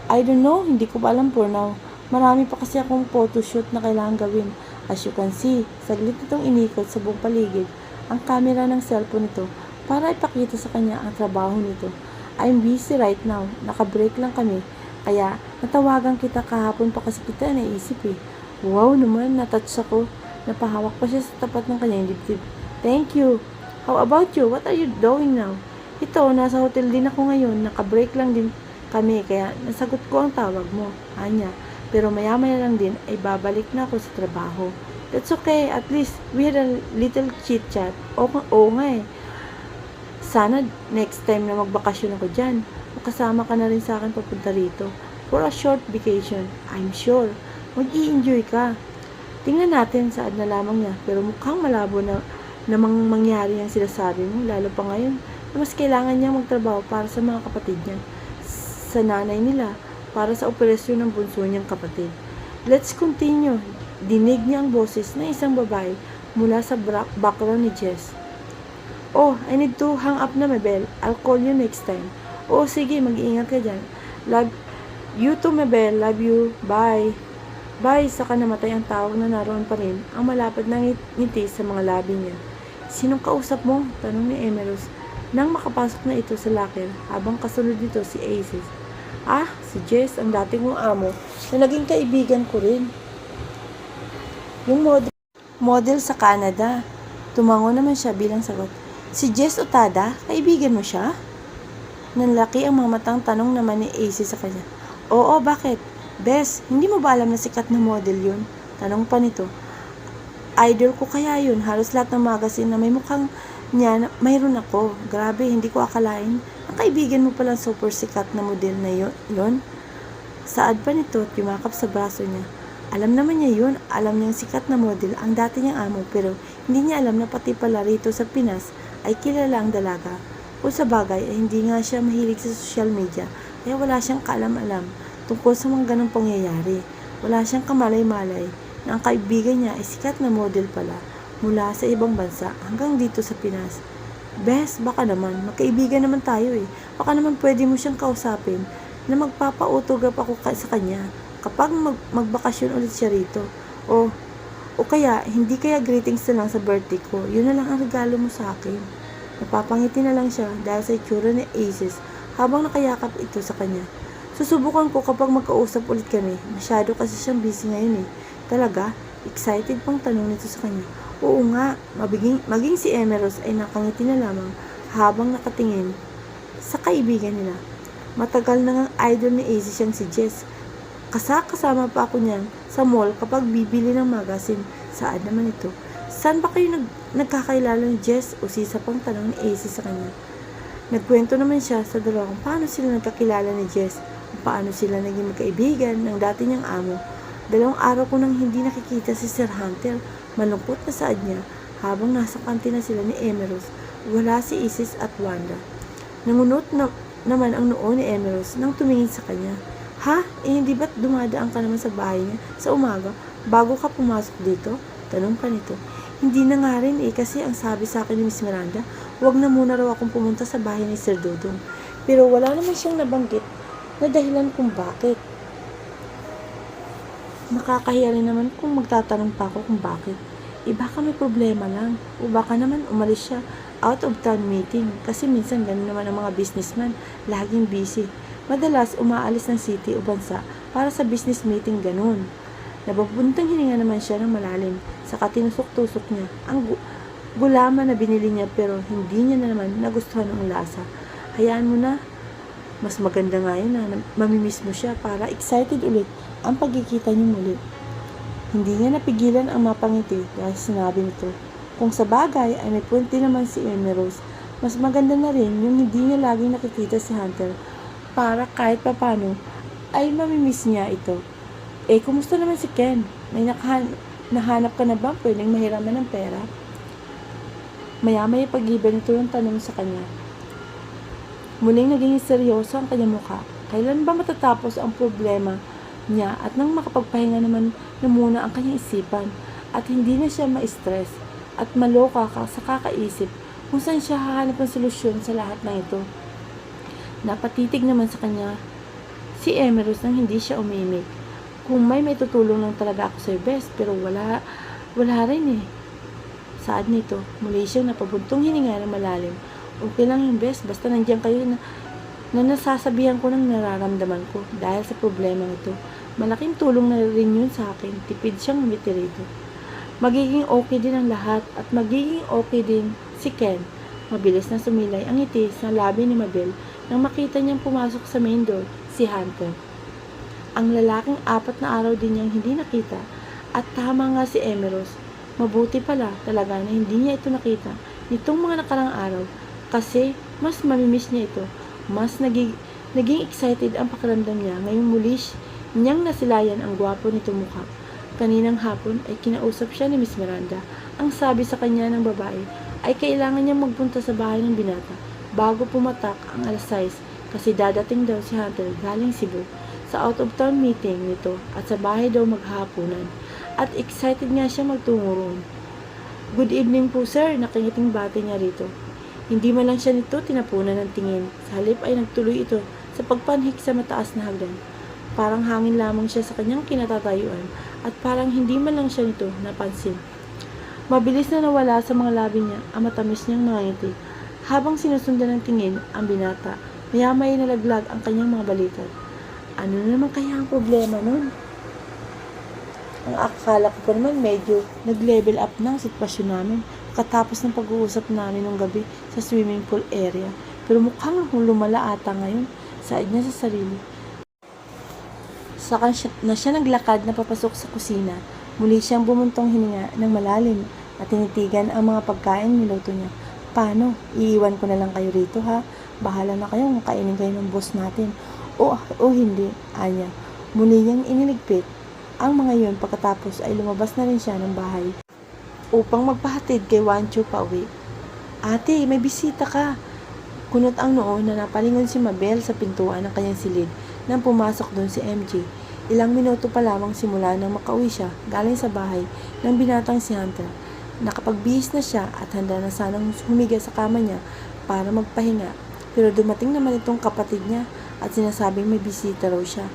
I don't know, hindi ko pa alam for now. Marami pa kasi akong photoshoot na kailangan gawin. As you can see, saglit itong inikot sa buong paligid ang camera ng cellphone nito para ipakita sa kanya ang trabaho nito. I'm busy right now. Naka-break lang kami. Kaya natawagan kita kahapon pa kasi kita naisip Wow naman, natouch ako. Napahawak pa siya sa tapat ng kanyang dibdib. Thank you. How about you? What are you doing now? Ito, nasa hotel din ako ngayon. Naka-break lang din kami kaya nasagot ko ang tawag mo. Anya, Pero maya-maya lang din ay babalik na ako sa trabaho. That's okay, at least we had a little chit-chat. Oo nga eh. Sana next time na magbakasyon ako dyan, makasama ka na rin sa akin papunta rito. For a short vacation, I'm sure. Mag-i-enjoy ka. Tingnan natin saan na lamang niya, pero mukhang malabo na namang mangyari ang sinasabi mo, lalo pa ngayon na mas kailangan niya magtrabaho para sa mga kapatid niya, sa nanay nila, para sa operasyon ng bunso niyang kapatid. Let's continue. Dinig niya ang boses ng isang babae mula sa background ni Jess. Oh, I need to hang up na, Mabel. I'll call you next time. Oh, sige, mag-iingat ka dyan. Love you too, Mabel. Love you. Bye. Bye. Saka namatay ang tawag na naroon pa rin ang malapad na ngiti sa mga labi niya. Sinong kausap mo? Tanong ni Emerus nang makapasok na ito sa locker habang kasunod dito si Aces. Ah, si Jess, ang dating kong amo na naging kaibigan ko rin. Yung model sa Canada. Tumango naman siya bilang sagot. Si Jess Otada, kaibigan mo siya? Nanlaki ang mga matang tanong naman ni AC sa kanya. Oo, bakit? Bes, hindi mo ba alam na sikat na model yun? Tanong pa nito. Idol ko kaya yun. Halos lahat ng magazine na may mukhang niya, mayroon ako. Grabe, hindi ko akalain. Ang kaibigan mo palang super sikat na model na yun. Saad pa nito at yumakap sa braso niya. Alam naman niya yun, alam niyang sikat na model ang dati niyang amo, pero hindi niya alam na pati pala rito sa Pinas ay kilala ang dalaga. Kung sa bagay ay hindi nga siya mahilig sa social media, kaya wala siyang kaalam-alam tungkol sa mga ganong pangyayari. Wala siyang kamalay-malay na ang kaibigan niya ay sikat na model pala mula sa ibang bansa hanggang dito sa Pinas. Bes, baka naman, magkaibigan naman tayo eh. Baka naman pwede mo siyang kausapin na magpapa-autograph ako sa kanya kapag magbakasyon ulit siya rito. O kaya, hindi kaya greetings na lang sa birthday ko. Yun na lang ang regalo mo sa akin. Napapangiti na lang siya dahil sa itsura ni Aces habang nakayakap ito sa kanya. Susubukan ko kapag magkausap ulit kami. Masyado kasi siyang busy ngayon eh. Talaga? Excited pang tanong nito sa kanya. Oo nga, maging si Emerus ay nakangiti na lamang habang nakatingin sa kaibigan nila. Matagal na ngang idol ni Aces siyang si Jess. Kasama pa ako niyan sa mall kapag bibili ng magazine. Saan naman ito? Saan ba kayo nagkakailala ni Jess? Usisa pang tanong ni Aces sa kanya. Nagkwento naman siya sa dalawa kung paano sila nagkakilala ni Jess, kung paano sila naging magkaibigan ng dati niyang amo. 2 araw ko nang hindi nakikita si Sir Hunter. Malungkot na saad niya habang nasa kantina sila ni Emerus. Wala si Aces at Wanda. Nangunot naman ang noo ni Emerus nang tumingin sa kanya. Ha? Hindi ba't dumadaan ka naman sa bahay niya sa umaga bago ka pumasok dito? Tanong pa nito. Hindi na nga rin kasi ang sabi sa akin ni Miss Miranda, huwag na muna raw akong pumunta sa bahay ni Sir Dudong. Pero wala naman siyang nabanggit na dahilan kung bakit. Nakakahiya rin naman kung magtatanong pa ako kung bakit. Baka may problema lang. O baka naman umalis siya out of town meeting. Kasi minsan ganun naman ang mga businessman. Laging busy. Madalas umaalis ng city o bansa para sa business meeting ganun. Napapuntang hininga naman siya ng malalim. Saka tinusok-tusok niya ang gulaman na binili niya pero hindi niya na naman nagustuhan ang lasa. Hayaan mo na. Mas maganda nga yun na mamimiss mo siya para excited ulit ang pagkikita niyo muli. Hindi niya napigilan ang mapangiti dahil sinabi nito. Kung sa bagay ay may punti naman si Emerus, mas maganda na rin yung hindi niya laging nakikita si Hunter para kahit papano ay mamimiss niya ito. Kumusta naman si Ken? May nahanap ka na ba pwedeng mahiraman ng pera? Maya-maya pag-iba nito yung tanong sa kanya. Muling naging seryoso ang kanyang mukha. Kailan ba matatapos ang problema niya at nang makapagpahinga naman na muna ang kanyang isipan at hindi na siya ma-stress at maloka sa kakaisip kung saan siya hahanap ng solusyon sa lahat ng ito. Napatitig naman sa kanya si Emerus nang hindi siya umimik. Kung may tutulong lang talaga ako sa'yo, best, pero wala rin eh. Saad nito, muli siyang napabuntong hininga ng malalim. Okay lang yung best, basta nandiyan kayo na nasasabihan ko ng nararamdaman ko dahil sa problema ito. Malaking tulong na rin yun sa akin, tipid siyang umiti rito. Magiging okay din ang lahat at magiging okay din si Ken. Mabilis na sumilay ang ngiti sa labi ni Mabel nang makita niyang pumasok sa main door si Hunter. Ang lalaking 4 na araw din niyang hindi nakita. At tama nga si Emeros. Mabuti pala talaga na hindi niya ito nakita nitong mga nakarang araw kasi mas mamimiss niya ito. Mas naging excited ang pakiramdam niya ngayong muli niyang nasilayan ang gwapo nitong mukha. Kaninang hapon ay kinausap siya ni Miss Miranda. Ang sabi sa kanya ng babae ay kailangan niyang magpunta sa bahay ng binata bago pumatak ang alas 6 kasi dadating daw si Hunter galing Cebu sa out-of-town meeting nito at sa bahay daw maghahaponan. At excited nga siya magtungo roon. Good evening po sir, nakingiting bati niya rito. Hindi man lang siya nito tinapunan ng tingin. Sa halip ay nagtuloy ito sa pagpanhik sa mataas na hagdan. Parang hangin lamang siya sa kanyang kinatatayuan at parang hindi man lang siya nito napansin. Mabilis na nawala sa mga labi niya ang matamis niyang mga ngiti. Habang sinusundan ng tingin ang binata, maya-maya nalaglag ang kanyang mga balikat. Ano na naman kaya ang problema nun? Ang akala ko pa naman medyo nag-level up na ang sitwasyon namin katapos ng pag-uusap namin nung gabi sa swimming pool area. Pero mukhang lumala ata ngayon, saad niya sa sarili. Saka na siya naglakad na papasok sa kusina. Muli siyang bumuntong hininga ng malalim at tinitigan ang mga pagkain niluto niya. Paano? Iiwan ko na lang kayo rito ha? Bahala na kayo kung kainin kayo ng boss natin. O hindi, anya. Muli niyang iniligpit ang mga yun pagkatapos ay lumabas na rin siya ng bahay upang magpahatid kay Wancho pauwi. Ate, may bisita ka. Kunot ang noo na napalingon si Mabel sa pintuan ng kanyang silid nang pumasok doon si MJ. Ilang minuto pa lamang simula nang makauwi siya galing sa bahay ng binatang si Hunter. Nakapagbihis na siya at handa na sanang humiga sa kama niya para magpahinga. Pero dumating naman itong kapatid niya at sinasabing may bisita raw siya.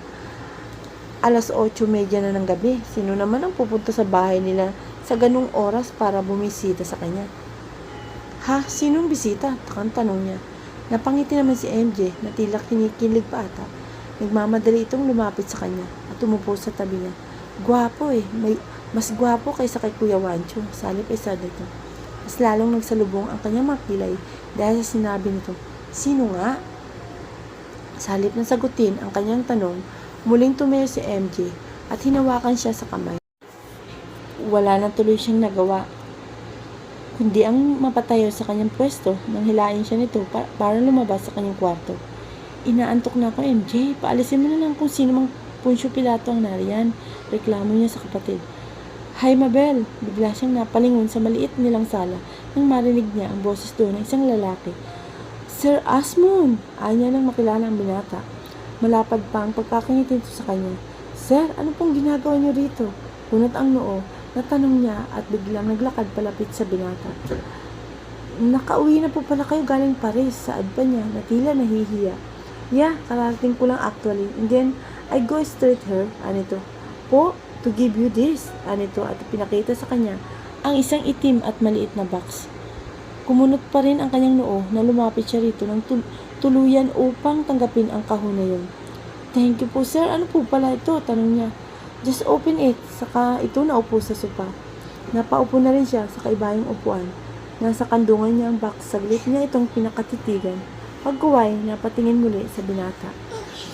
Alas 8:30 na ng gabi, sino naman ang pupunta sa bahay nila sa ganung oras para bumisita sa kanya? Ha? Sinong bisita? Takang tanong niya. Napangiti naman si MJ na tila kinikilig pa ata. Nagmamadali itong lumapit sa kanya at umupo sa tabi niya. Gwapo mas gwapo kaysa kay Kuya Wancho. Salip ay sad ito. Mas lalong nagsalubong ang kanyang makilay dahil sa sinabi nito. Sino nga? Salip na sagutin ang kanyang tanong, muling tumayo si MJ at hinawakan siya sa kamay. Wala na tuloy siyang nagawa, kundi ang mapatayo sa kanyang pwesto nang hilain siya nito para lumabas sa kanyang kwarto. Inaantok na ako MJ, paalisin mo na lang kung sino mang Punsyo Pilato ang nariyan, reklamo niya sa kapatid. Hi Mabel, bigla siyang napalingon sa maliit nilang sala nang marinig niya ang boses doon ng isang lalaki. Sir Asmon, anya nang makilala ang binata. Malapad pa ang pagkakangiti nito sa kanya. Sir, ano pong ginagawa niyo rito? Kunot ang noo, natanong niya at biglang naglakad palapit sa binata. Nakauwi na po pala kayo galing Paris, saad pa niya na tila nahihiya. Yeah, kararating ko lang actually. And then, I go straight her, anito. Po, to give you this, anito at pinakita sa kanya ang isang itim at maliit na box. Kumunot pa rin ang kanyang noo na lumapit siya rito ng tuluyan upang tanggapin ang kahon na yun. Thank you po sir, ano po pala ito? Tanong niya. Just open it, saka ito naupo sa sopa. Napaupo na rin siya sa kaibahing upuan. Nasa kandungan niya ang box, saglit niya itong pinakatitigan. Pagkuway, napatingin muli sa binata.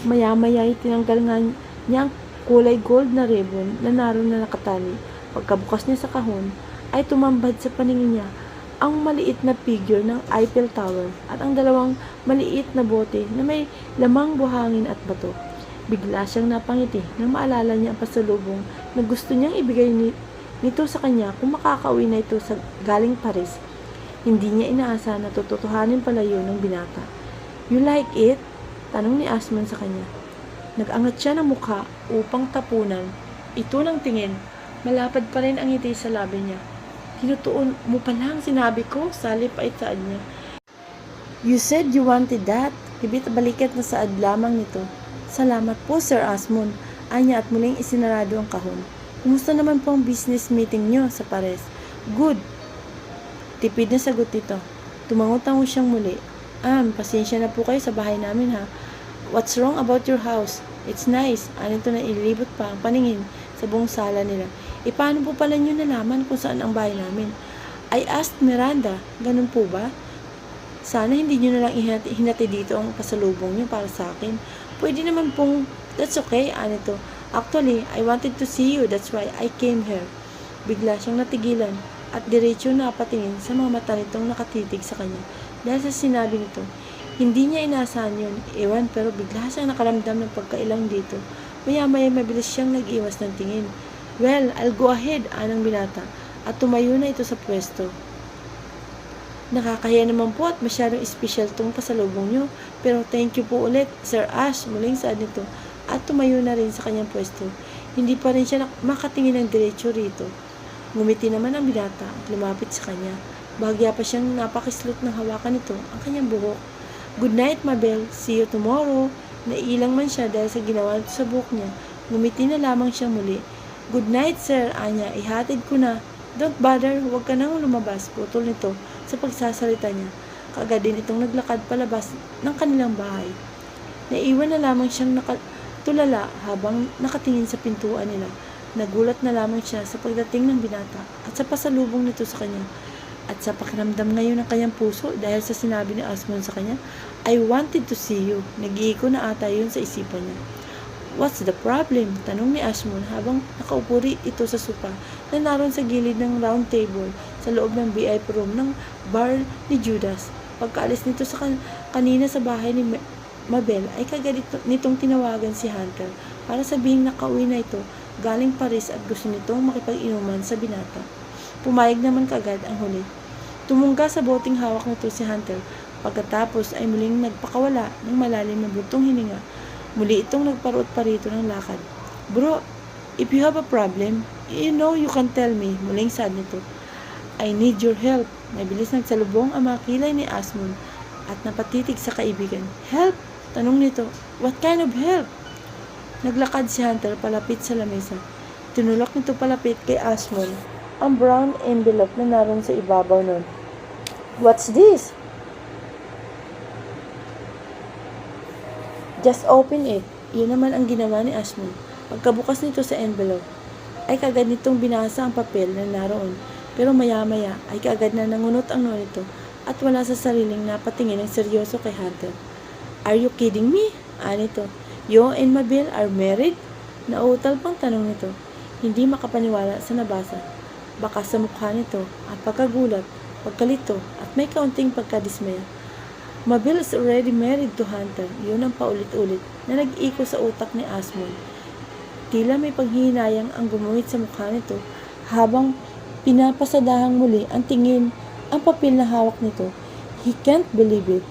Maya-maya ay tinanggal nga niya ang kulay gold na ribbon na naroon na nakatali. Pagkabukas niya sa kahon, ay tumambad sa paningin niya ang maliit na figure ng Eiffel Tower at ang dalawang maliit na bote na may lamang buhangin at bato. Bigla siyang napangiti nang maalala niya ang pasalubong na gusto niyang ibigay nito sa kanya kung makakauwi na ito sa galing Paris. Hindi niya inaasa na tututuhanin pala yun ng binata. You like it? Tanong ni Asmon sa kanya. Nag-angat siya ng mukha upang tapunan ito ng tingin. Malapad pa rin ang ngiti sa labi niya. Tinutuon mo pa lang sinabi ko, salip ay saad niya. You said you wanted that. Hibit balikat na saad lamang nito. Salamat po Sir Asmon. Anya at muling isinarado ang kahon. Kumusta naman po ang business meeting niyo sa Paris? Good. Tipid na sagot nito. Tumango-tango siyang muli. Pasensya na po kayo sa bahay namin ha. What's wrong about your house? It's nice. Anito na ilibot pa ang paningin sa buong sala nila. Paano po pala nyo nalaman kung saan ang bahay namin? I asked Miranda. Ganun po ba? Sana hindi nyo nalang hinati dito ang pasalubong nyo para sa akin. Pwede naman pong That's okay, Anito. Actually, I wanted to see you. That's why I came here. Bigla siyang natigilan at diretso na patingin sa mga mata nitong nakatitig sa kanya. Dahil sa sinabi nito, hindi niya inasahan yun. Ewan, pero bigla siyang nakaramdam ng pagkailang dito. Maya-maya mabilis siyang nag-iwas ng tingin. Well, I'll go ahead, anang binata. At tumayo na ito sa pwesto. Nakakahiya naman po at masyadong espesyal tong pasalubong nyo. Pero thank you po ulit, Sir Ash, muling saad nito. At tumayo na rin sa kanyang pwesto. Hindi pa rin siya makatingin ng diretso rito. Ngumiti naman ang binata at lumapit sa kanya. Bahagya pa siyang napakislot ng hawakan nito ang kanyang buhok. Good night, Mabel. See you tomorrow. Naiilang man siya dahil sa ginawa nito sa buhok niya. Ngumiti na lamang siyang muli. Good night, sir, Anya. Ihatid ko na. Don't bother. Huwag ka nang lumabas. Putol nito sa pagsasalita niya. Kaagad din itong naglakad palabas ng kanilang bahay. Naiwan na lamang siyang nakatulala habang nakatingin sa pintuan nila. Nagulat na lamang siya sa pagdating ng binata at sa pasalubong nito sa kanya. At sa pakiramdam ngayon ng kanyang puso dahil sa sinabi ni Asmon sa kanya, I wanted to see you. Nag-iiko na ata yun sa isipan niya. What's the problem? Tanong ni Asmon habang nakaupo ito sa sopa na naroon sa gilid ng round table sa loob ng VIP room ng bar ni Judas. Pagkaalis nito sa kanina sa bahay ni Mabel ay kagad nitong tinawagan si Hunter para sabihin na kauwi na ito galing Paris at gusto nitong makipag-inuman sa binata. Pumayag naman kagad ang huli. Tumungga sa boteng hawak nito si Hunter. Pagkatapos ay muling nagpakawala ng malalim na buntong hininga. Muli itong nagparuot pa rito ng lakad. Bro, if you have a problem, you know you can tell me. Muling saad nito. I need your help. Mabilis nagsalubong ang mga kilay ni Asmon at napatitig sa kaibigan. Help? Tanong nito. What kind of help? Naglakad si Hunter palapit sa lamesa. Tinulak nito palapit kay Asmon ang brown envelope na naroon sa ibabaw nun. What's this? Just open it. Yun naman ang ginawa ni Asmon. Pagkabukas nito sa envelope, ay kagad nitong binasa ang papel na naroon. Pero maya-maya ay kagad na nangunot ang noo nito at wala sa sariling napatingin ng seryoso kay Hunter. Are you kidding me? Anito. You and Mabel are married? Nauutal pang tanong nito. Hindi makapaniwala sa nabasa. Baka sa mukha nito at pagkagulat, pagkalito at may kaunting pagkadismaya. Mabel is already married to Hunter. Yun ang paulit-ulit na nag-iko sa utak ni Asmon. Tila may panghihinayang ang gumuhit sa mukha nito habang pinapasadahang muli ang tingin ang papel na hawak nito. He can't believe it.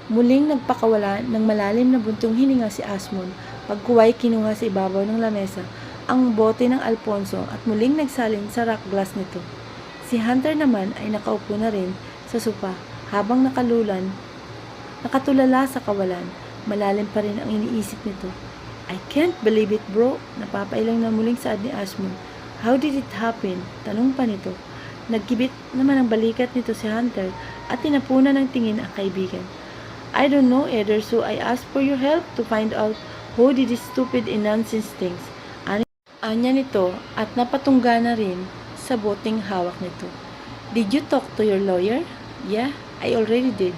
Muling nagpakawala ng malalim na buntong hininga si Asmon. Pagkuway kinuha sa ibabaw ng lamesa ang bote ng Alfonso at muling nagsalin sa rock glass nito. Si Hunter naman ay nakaupo na rin sa sopa habang nakatulala sa kawalan. Malalim pa rin ang iniisip nito. I can't believe it, bro. Napapailang na muling saad ni Asmon. How did it happen? Tanong pa nito. Nagkibit naman ang balikat nito si Hunter at tinapunan ng tingin ang kaibigan. I don't know either, so I asked for your help to find out who did these stupid and nonsense things. Anya nito at napatungga na rin sa boteng hawak nito. Did you talk to your lawyer? Yeah, I already did.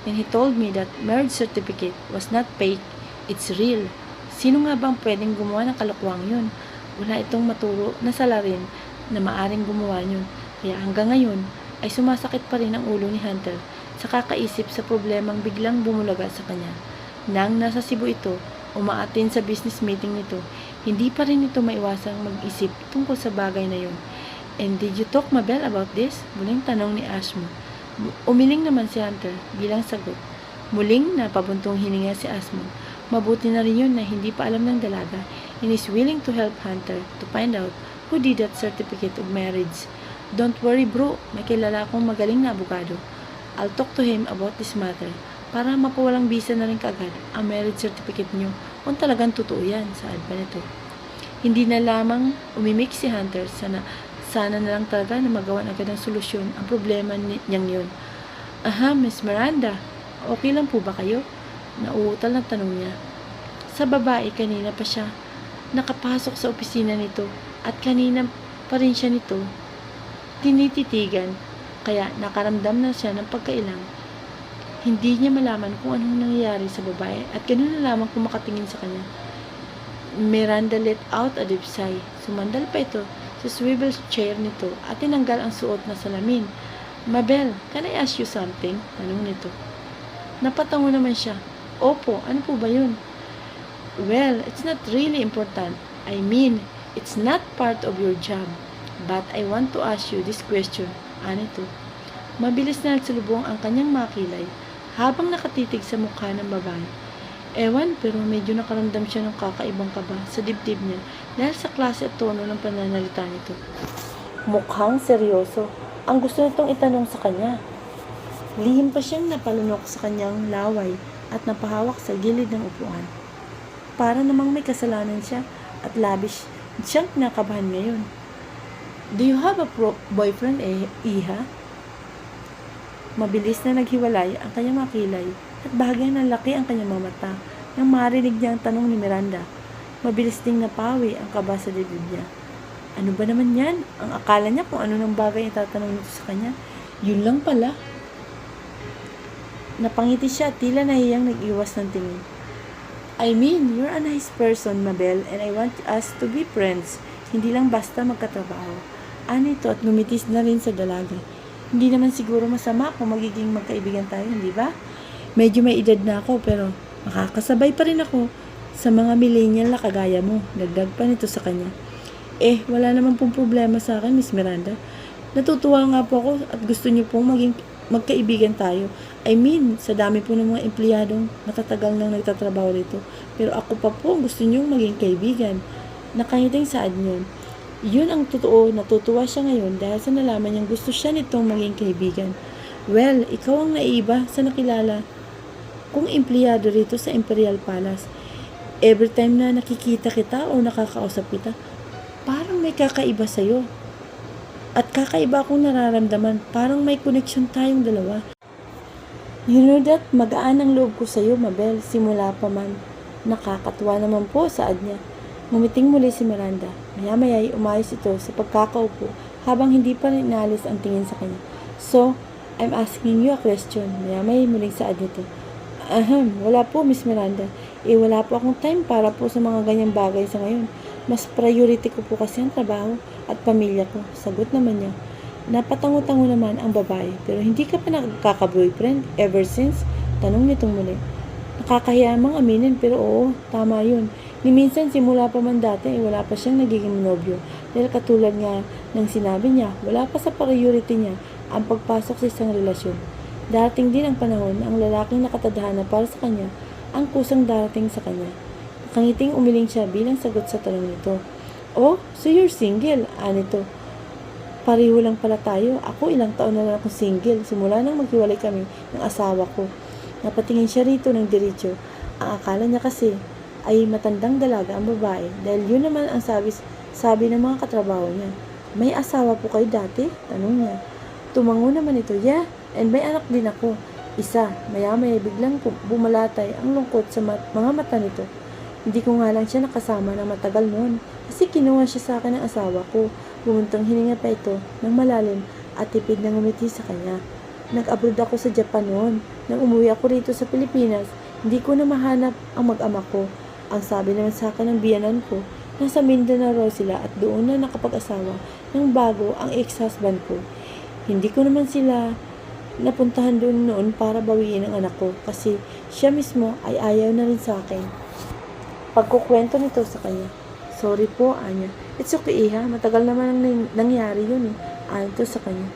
And he told me that marriage certificate was not fake, it's real. Sino nga bang pwedeng gumawa ng kalokohang yun? Wala itong maturo na salarin na maaring gumawa yun. Kaya hanggang ngayon ay sumasakit pa rin ang ulo ni Hunter sa kakaisip sa problemang biglang bumulaga sa kanya. Nang nasa Cebu ito, umaatin sa business meeting nito, hindi pa rin ito maiwasang mag-isip tungkol sa bagay na yun. And did you talk, Mabel, about this? Muling tanong ni Asmon. Umiling naman si Hunter bilang sagot. Muling napabuntong hininga si Asmon. Mabuti na rin yun na hindi pa alam ng dalaga and is willing to help Hunter to find out who did that certificate of marriage. Don't worry, bro. May kilala akong magaling na abogado. I'll talk to him about this matter para mapawalang bisa na rin kaagad ang marriage certificate nyo kung talagang totoo yan, saad pa nito. Hindi na lamang umimik si Hunter, sana na lang talaga na magawan agad ng solusyon ang problema niyang yun. Aha, Miss Miranda, okay lang po ba kayo? Nauutal na tanong niya. Sa babae, kanina pa siya nakapasok sa opisina nito at kanina pa rin siya nito tinititigan, kaya nakaramdam na siya ng pagkailang. Hindi niya malaman kung anong nangyayari sa babae at ganun na lamang kung makatingin sa kanya. Miranda let out a deep sigh. Sumandal pa ito sa swivel chair nito at tinanggal ang suot na salamin. Mabel, can I ask you something? Tanong nito. Napatango naman siya. Opo, ano po ba yun? Well, it's not really important. I mean, it's not part of your job. But I want to ask you this question. Ano ito? Mabilis na nagsalubong ang kanyang makilay habang nakatitig sa mukha ng babae. Ewan, pero medyo nakaramdam siya ng kakaibang kaba sa dibdib niya dahil sa klase at tono ng pananalita nito. Mukhang seryoso ang gusto nitong itanong sa kanya. Lihim pa siyang napalunok sa kanyang laway at napahawak sa gilid ng upuan. Para namang may kasalanan siya at labis siyang kinakabahan ngayon. Do you have a boyfriend, Iha? Mabilis na naghiwalay ang kanyang makilay at bahagyang nalaki ang kanyang mga mata nang marinig niya ang tanong ni Miranda. Mabilis ding napawi ang kaba sa dibdib niya. Ano ba naman yan? Ang akala niya kung ano ng bagay itatanong nito sa kanya. Yun lang pala. Napangiti siya at tila nahiyang nag-iwas ng tingin. I mean, you're a nice person, Mabel, and I want us to be friends. Hindi lang basta magkatrabaho. Ano ito at gumitis na rin sa dalaga. Hindi naman siguro masama kung magiging magkaibigan tayo, hindi ba? Medyo may edad na ako pero makakasabay pa rin ako sa mga millennial na kagaya mo. Dagdag pa nito sa kanya. Wala naman pong problema sa akin, Miss Miranda. Natutuwa nga po ako at gusto niyo pong maging magkaibigan tayo. I mean, sa dami po ng mga empleyadong matatagal nang nagtatrabaho dito. Pero ako pa po gusto niyong maging kaibigan. Nakangiting saad niyo. Yun ang totoo, natutuwa siya ngayon dahil sa nalaman niyang gusto siya nitong maging kaibigan. Well, ikaw ang naiiba sa nakilala kung empleyado rito sa Imperial Palace. Every time na nakikita kita o nakakausap kita, parang may kakaiba sa'yo. At kakaiba akong nararamdaman, parang may connection tayong dalawa. You know that, magaan ang loob ko sa'yo, Mabel, simula pa man. Nakakatuwa naman po, saad niya. Ngumiting muli si Miranda. Maya-maya ay umayos ito sa pagkakaupo habang hindi pa rin inalis ang tingin sa kanya. So, I'm asking you a question. Maya-maya muling saad nito. Wala po, Miss Miranda. Wala po akong time para po sa mga ganyang bagay sa ngayon. Mas priority ko po kasi ang trabaho at pamilya ko. Sagot naman niya. Napatango-tango naman ang babae. Pero hindi ka pa nakaka-boyfriend ever since? Tanong nitong muli. Nakakahiya mang aminin pero oo, tama yun. Ni minsan simula pa man dati wala pa siyang nagiging nobyo. Dahil katulad nga ng sinabi niya, wala pa sa priority niya ang pagpasok sa isang relasyon. Darating din ang panahon na ang lalaking nakatadhana para sa kanya ang kusang darating sa kanya. Nakangiting umiling siya bilang sagot sa tanong nito. Oh, so you're single? Anito. Pareho lang pala tayo. Ako ilang taon na lang akong single. Simula nang maghiwalay kami ng asawa ko. Napatingin siya rito ng diretso. Ang akala niya kasi ay matandang dalaga ang babae dahil yun naman ang sabi ng mga katrabaho niya. May asawa po kayo dati? Tanong niya. Tumango naman ito. Yeah, and may anak din ako. Isa. Maya-maya biglang bumalatay ang lungkot sa mga mata nito. Hindi ko nga lang siya nakasama ng matagal noon kasi kinuha siya sa akin ng asawa ko. Bumuntang hininga pa ito ng malalim at tipid na ngumiti sa kanya. Nag-abroad ako sa Japan noon. Nang umuwi ako rito sa Pilipinas, hindi ko na mahanap ang mag-ama ko. Ang sabi naman sa akin ng biyanan ko, nasa Mindanao raw sila at doon na nakapag-asawa ng bago ang ex-husband ko. Hindi ko naman sila napuntahan doon noon para bawiin ang anak ko kasi siya mismo ay ayaw na rin sa akin. Pagkukwento nito sa kanya. Sorry po, Anya. It's okay, Iha. Matagal naman ang nangyari yun eh. Ano to sa kanya.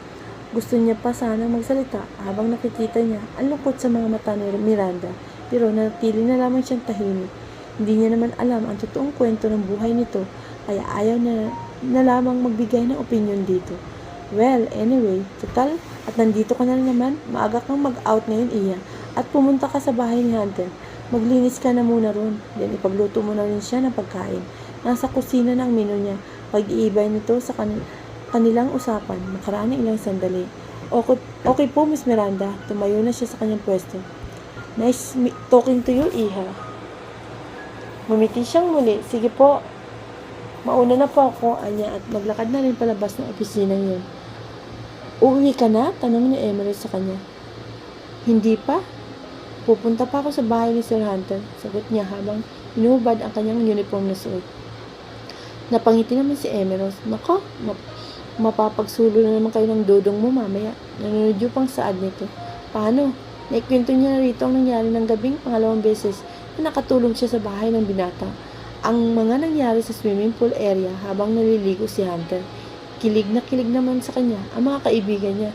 Gusto niya pa sana magsalita habang nakikita niya ang lungkot sa mga mata ni Miranda. Pero natili na lamang siyang tahimik. Hindi niya naman alam ang totoong kwento ng buhay nito kaya ayaw na lamang magbigay ng opinion dito. Well, anyway, total at nandito ka na naman, maaga kang mag-out ngayon, Iya, at pumunta ka sa bahay ni Hunter. Maglinis ka na muna ron, then ipagluto mo na rin siya ng pagkain. Nasa kusina ng menu niya, pag-iibay nito sa kanilang usapan, makaraan ng ilang sandali. Okay po, Miss Miranda, tumayo na siya sa kanyang pwesto. Nice talking to you, Iha. Ngumiti siyang muli. Sige po, mauna na po ako, Anya, at maglakad na rin palabas ng opisina yun. Uuwi ka na? Tanong ni Emily sa kanya. Hindi pa? Pupunta pa ako sa bahay ni Sir Hunter, sagot niya habang hinubad ang kanyang uniform na suot. Napangiti naman si Emeros. Nako, mapapagsulo na naman kayo ng dodong mo mamaya. Nanonood pang saad nito. Paano? Naikwento niya na rito ang nangyari ng gabing pangalawang beses na nakatulog siya sa bahay ng binata. Ang mga nangyari sa swimming pool area habang naliligo si Hunter. Kilig na kilig naman sa kanya ang mga kaibigan niya.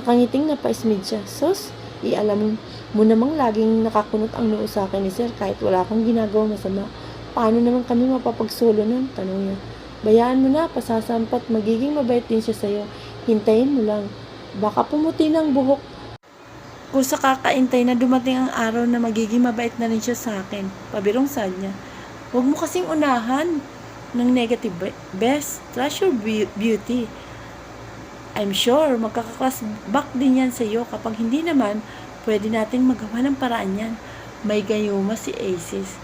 Nakangiting napaismid siya. Sos, ialam mo namang laging nakakunot ang noo sa akin ni Sir kahit wala akong ginagawang masama. Paano naman kami mapapagsolo nun? Tanong niya. Bayaan mo na, pasasampat, magiging mabait din siya sa'yo. Hintayin mo lang. Baka pumuti ng buhok. Kung sa kakaintay na dumating ang araw na magiging mabait na rin siya sa akin. Pabirong sad niya. Huwag mo kasing unahan ng negative best. Trust your beauty. I'm sure magkakaklas back din yan sa iyo. Kapag hindi naman, pwede nating magawa ng paraan yan. May gayuma si Aces.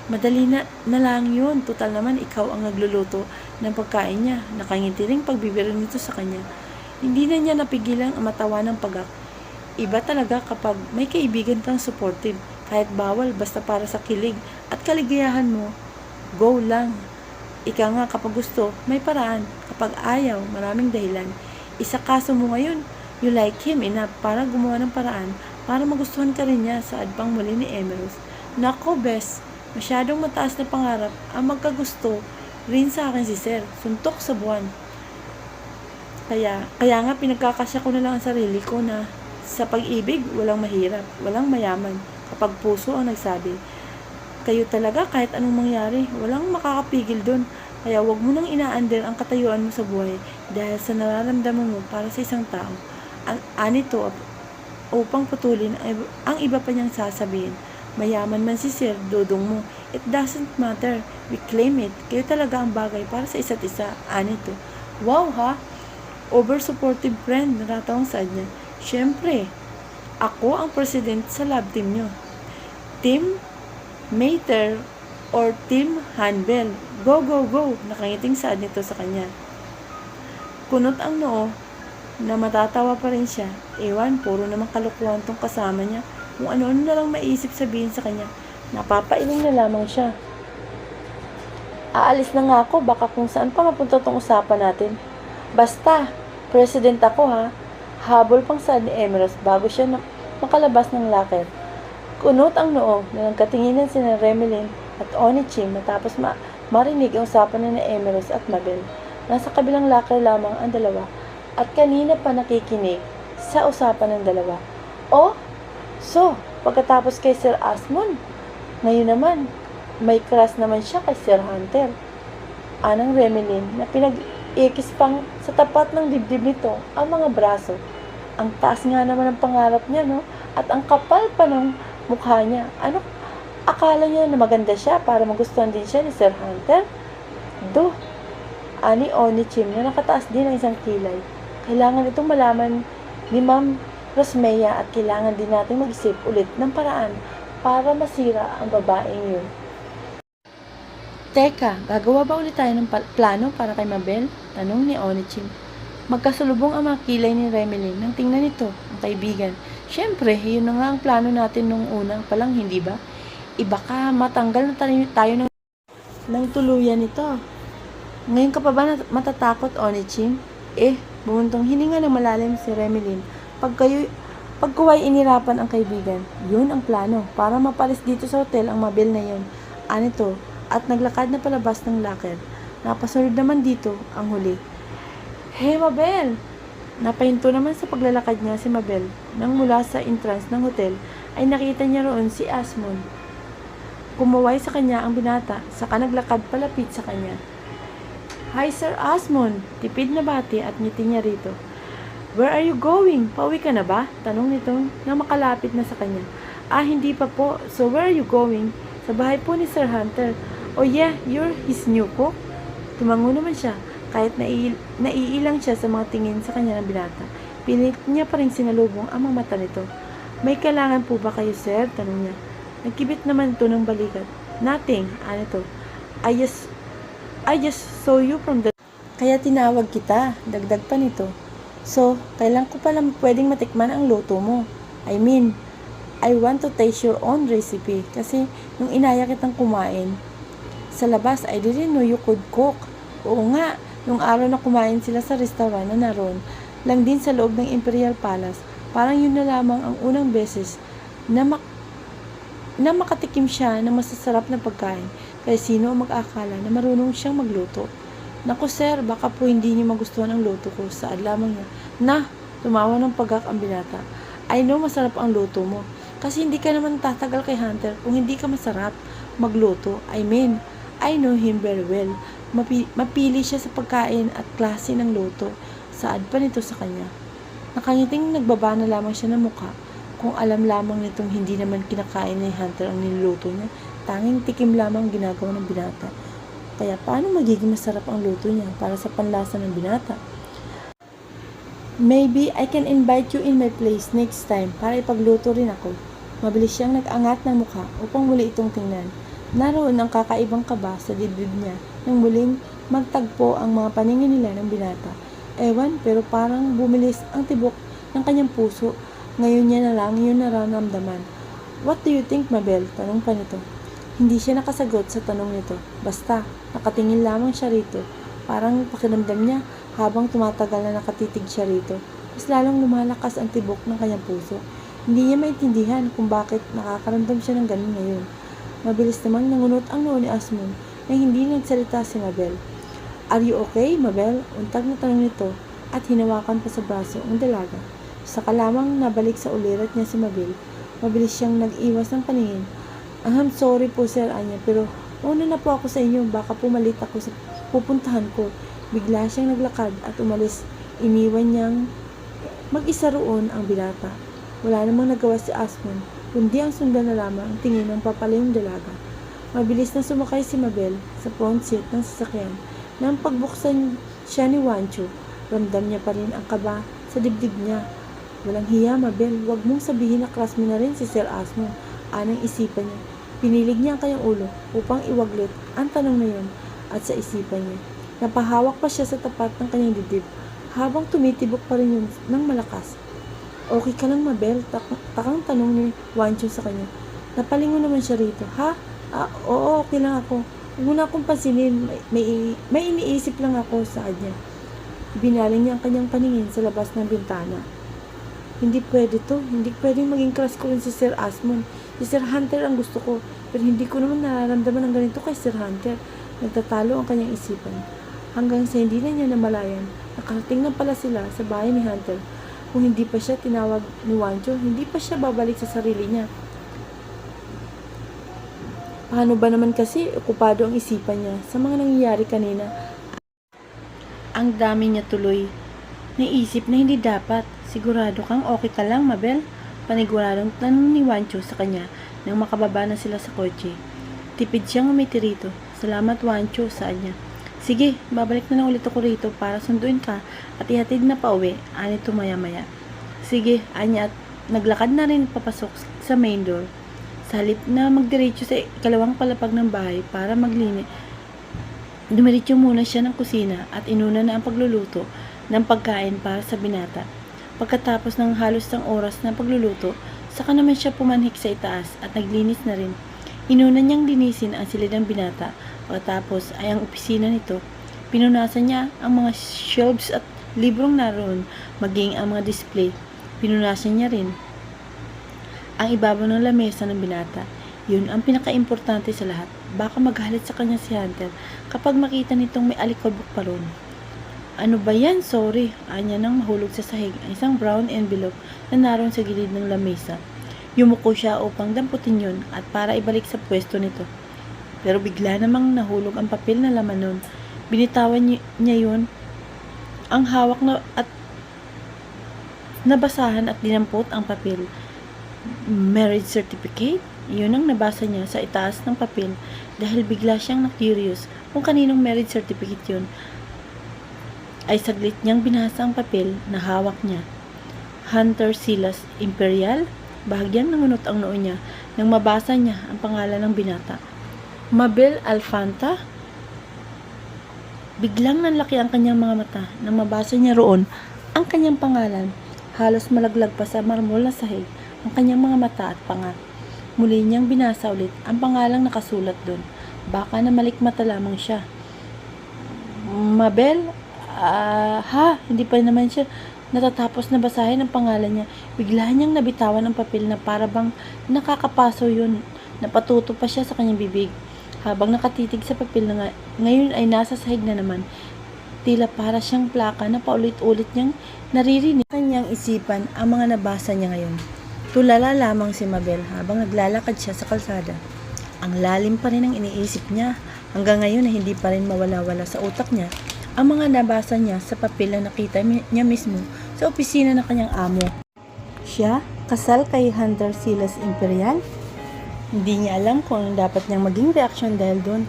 Madali na lang yun. Total naman ikaw ang nagluluto ng pagkain niya. Nakangiti ring pagbibiro nito sa kanya. Hindi na niya napigilang matawa ng pagak. Iba talaga kapag may kaibigan kang supportive. Kahit bawal, basta para sa kilig at kaligayahan mo, go lang. Ika nga kapag gusto, may paraan. Kapag ayaw, maraming dahilan. Isa kaso mo ngayon, you like him enough para gumawa ng paraan para magustuhan ka rin niya, saad pang muli ni Emeros. Nako, bes, masyadong mataas na pangarap ang magkagusto rin sa akin si Sir. Suntok sa buwan. Kaya nga pinagkakasya ko na lang ang sarili ko na sa pag-ibig, walang mahirap, walang mayaman. Kapag puso ang nagsabi, kayo talaga kahit anong mangyari, walang makakapigil dun. Kaya wag mo nang inaander ang katayuan mo sa buhay dahil sa nararamdaman mo para sa isang tao. Anito upang putulin ang iba pa niyang sasabihin. Mayaman man si Sir, dodong mo. It doesn't matter. We claim it. Kayo talaga ang bagay para sa isa't isa. Anito. Wow ha? Over-supportive friend. Natatawang saad niya. Siyempre, ako ang president sa love team niyo. Team Mater or Team Handbell. Go, go, go! Nakangiting saad nito sa kanya. Kunot ang noo na matatawa pa rin siya. Ewan, puro namang kalukuhan tong kasama niya. Kung ano-ano na lang maisip sabihin sa kanya. Napapailing na lamang siya. Aalis na nga ako, baka kung saan pa mapunta tong usapan natin. Basta, president ako ha. Habol pang saad ni Emeros bago siya makalabas ng locker. Kunot ang noo na nagkatinginan sina Remelin at Onichim matapos marinig ang usapan ni Emeros at Mabel. Nasa kabilang locker lamang ang dalawa at kanina pa nakikinig sa usapan ng dalawa. Oh, so, pagkatapos kay Sir Asmon, ngayon naman, may crush naman siya kay Sir Hunter. Anang Remelin na pinag-ikis pang sa tapat ng dibdib nito ang mga braso. Ang taas nga naman ang pangarap niya, no? At ang kapal pa ng mukha niya. Ano? Akala niya na maganda siya para magustuhan din siya ni Sir Hunter? Ani Onichim na nakataas din ang isang kilay. Kailangan itong malaman ni Ma'am Rosmea at kailangan din natin mag-isip ulit ng paraan para masira ang babaeng yun. Teka, gagawa ba ulit tayo ng plano para kay Mabel? Tanong ni Onichim. Magkasalubong ang mga kilay ni Remelin nang tingnan nito, ang kaibigan. Siyempre, yun na nga ang plano natin nung unang palang, hindi ba? Iba ka, matanggal na tayo ng tuluyan nito. Ngayon ka pa ba matatakot, Onichim? Bumuntong hininga ng malalim si Remelin. Pagkuway inirapan ang kaibigan. Yun ang plano, para mapalis dito sa hotel ang Mabel na yun. Anito, at naglakad na palabas ng locker. Napasunod naman dito ang huli. Hey Mabel! Napahinto naman sa paglalakad niya si Mabel. Nang mula sa entrance ng hotel, ay nakita niya roon si Asmon. Kumaway sa kanya ang binata, saka naglakad palapit sa kanya. Hi Sir Asmon! Tipid na bati at ngiti niya rito. Where are you going? Pauwi ka na ba? Tanong nito na makalapit na sa kanya. Hindi pa po. So where are you going? Sa bahay po ni Sir Hunter. Oh yeah, you're his new cook? Tumango naman siya. Kahit naiilang siya sa mga tingin sa kanya ng binata, pilit niya pa rin sinalubong ang mga mata nito. May kailangan po ba kayo, sir? Tanong niya. Nagkibit naman ito ng balikat. Nothing. Ano to? I just saw you from the... Kaya tinawag kita. Dagdag pa nito. So, kailan ko pala pwedeng matikman ang luto mo? I I want to taste your own recipe. Kasi nung inaya kitang kumain sa labas, I didn't know you could cook. Oo nga, nung araw na kumain sila sa restaurant na naroon, lang din sa loob ng Imperial Palace, parang yun na lamang ang unang beses na, na makatikim siya ng masasarap na pagkain. Kaya sino ang mag-akala na marunong siyang magluto? Naku sir, baka po hindi niyo magustuhan ang luto ko. Saad lamang niya. Na, tumawa ng pagak ang binata. I know masarap ang luto mo. Kasi hindi ka naman tatagal kay Hunter kung hindi ka masarap magluto. I mean, I know him very well. Mapili siya sa pagkain at klase ng luto. Saad pa nito sa kanya. Nakangiting nagbaba na lamang siya ng mukha. Kung alam lamang nitong hindi naman kinakain ni Hunter ang niluluto niya, tanging tikim lamang ginagawa ng binata. Kaya paano magiging masarap ang luto niya para sa panlasa ng binata? Maybe I can invite you in my place next time para ipagluto rin ako. Mabilis siyang nag-angat ng mukha upang muli itong tingnan. Naroon ang kakaibang kaba sa dibdib niya nang muling magtagpo ang mga paningin nila ng binata. Ewan, pero parang bumilis ang tibok ng kanyang puso. Ngayon niya na lang yun nararamdaman. What do you think, Mabel? Tanong pa nito. Hindi siya nakasagot sa tanong nito. Basta, nakatingin lamang siya rito. Parang pakiramdam niya habang tumatagal na nakatitig siya rito. Mas lalong lumalakas ang tibok ng kanyang puso. Hindi niya maintindihan kung bakit nakakaramdam siya ng ganun ngayon. Mabilis namang nangunot ang noo ni Asmon na hindi nagsalita si Mabel. Are you okay, Mabel? Untag na tanong nito at hinawakan pa sa braso ang dalaga. Saka lamang nabalik sa ulirat niya si Mabel. Mabilis siyang nag-iwas ng paningin. I'm sorry po sir, Anya, pero una na po ako sa inyo, baka pumalit ako sa pupuntahan ko. Bigla siyang naglakad at umalis. Iniwan niyang mag-isa roon ang binata. Wala namang nagawa si Asmon, kundi ang sundan na lamang ang tingin ng papalayong dalaga. Mabilis na sumakay si Mabel sa front seat ng sasakyan. Nang pagbuksan siya ni Wancho, ramdam niya pa rin ang kaba sa dibdib niya. Walang hiya, Mabel, wag mong sabihin na crush mo na rin si Sir Asmon. Anang isipan niya. Pinilig niya ang kanyang ulo upang iwaglit ang tanong na yun at sa isipan niya. Napahawak pa siya sa tapat ng kanyang dibdib habang tumitibok pa rin yun ng malakas. Okay ka lang, Mabel? Takang tanong ni Wancho sa kanya. Napalingon naman siya rito. Ha? Oo, okay lang ako. Huwag mo na akong pansinin. May iniisip lang ako sa kanya. Binaling niya ang kanyang paningin sa labas ng bintana. Hindi pwede to. Hindi pwedeng maging crush ko rin si Sir Asmon. Si Sir Hunter ang gusto ko. Pero hindi ko naman nararamdaman ng ganito kay Sir Hunter. Nagtatalo ang kanyang isipan. Hanggang sa hindi na niya namalayan, nakarating na pala sila sa bahay ni Hunter. Kung hindi pa siya tinawag ni Wancho, hindi pa siya babalik sa sarili niya. Paano ba naman kasi okupado ang isipan niya sa mga nangyayari kanina? Ang dami niya tuloy. Naisip na hindi dapat. Sigurado kang okay ka lang, Mabel? Paniguradong tanong ni Wancho sa kanya nang makababa na sila sa kotse. Tipid siyang umiti rito. Salamat, Wancho, saan niya. Sige, babalik na lang ulit ako rito para sunduin ka at ihatid na pauwi, anito maya-maya. Sige, anya, at naglakad na rin papasok sa main door. Sa halip na magdiretso sa ikalawang palapag ng bahay para maglinis, dumiretso muna siya ng kusina at inuna na ang pagluluto ng pagkain para sa binata. Pagkatapos ng halos ng oras na pagluluto, saka naman siya pumanhik sa itaas at naglinis na rin. Inuna niyang linisin ang silid ng binata. Pagkatapos ay ang opisina nito. Pinunasan niya ang mga shelves at librong naroon, maging ang mga display. Pinunasan niya rin ang ibabaw ng lamesa ng binata. Yun ang pinaka-importante sa lahat. Baka magalit sa kanya si Hunter kapag makita nitong may alikabok pa ron. Ano ba yan? Sorry. Anya nang mahulog sa sahig ang isang brown envelope na naroon sa gilid ng lamesa. Yumuko siya upang damputin yun at para ibalik sa pwesto nito. Pero bigla namang nahulog ang papel na laman nun. Binitawan niya yun. Ang hawak na at nabasahan at dinampot ang papel. Marriage certificate? Yun ang nabasa niya sa itaas ng papel dahil bigla siyang na-curious kung kaninong marriage certificate yun. Ay saglit niyang binasa ang papel na hawak niya. Hunter Silas Imperial? Bahagyang nangunot ang noo niya nang mabasa niya ang pangalan ng binata. Mabel Alfanta? Biglang nanlaki ang kanyang mga mata nang mabasa niya roon ang kanyang pangalan. Halos malaglag pa sa marmol na sahig ang kanyang mga mata at panga. Muli niyang binasa ulit ang pangalang nakasulat doon. Baka na malikmata lamang siya. Mabel? Hindi pa naman siya natatapos na basahin ang pangalan niya. Bigla niyang nabitawan ang papel na para bang nakakapaso yun. Napatuto pa siya sa kanyang bibig. Habang nakatitig sa papel na ngayon ay nasa sahig na naman, tila para siyang plaka na paulit-ulit niyang naririnig sa kanyang isipan ang mga nabasa niya ngayon. Tulala lamang si Mabel habang naglalakad siya sa kalsada. Ang lalim pa rin ang iniisip niya. Hanggang ngayon ay hindi pa rin mawala-wala sa utak niya ang mga nabasa niya sa papel na nakita niya mismo sa opisina ng kanyang amo. Siya, kasal kay Hunter Silas Imperial? Hindi niya alam kung anong dapat niyang maging reaksyon dahil doon.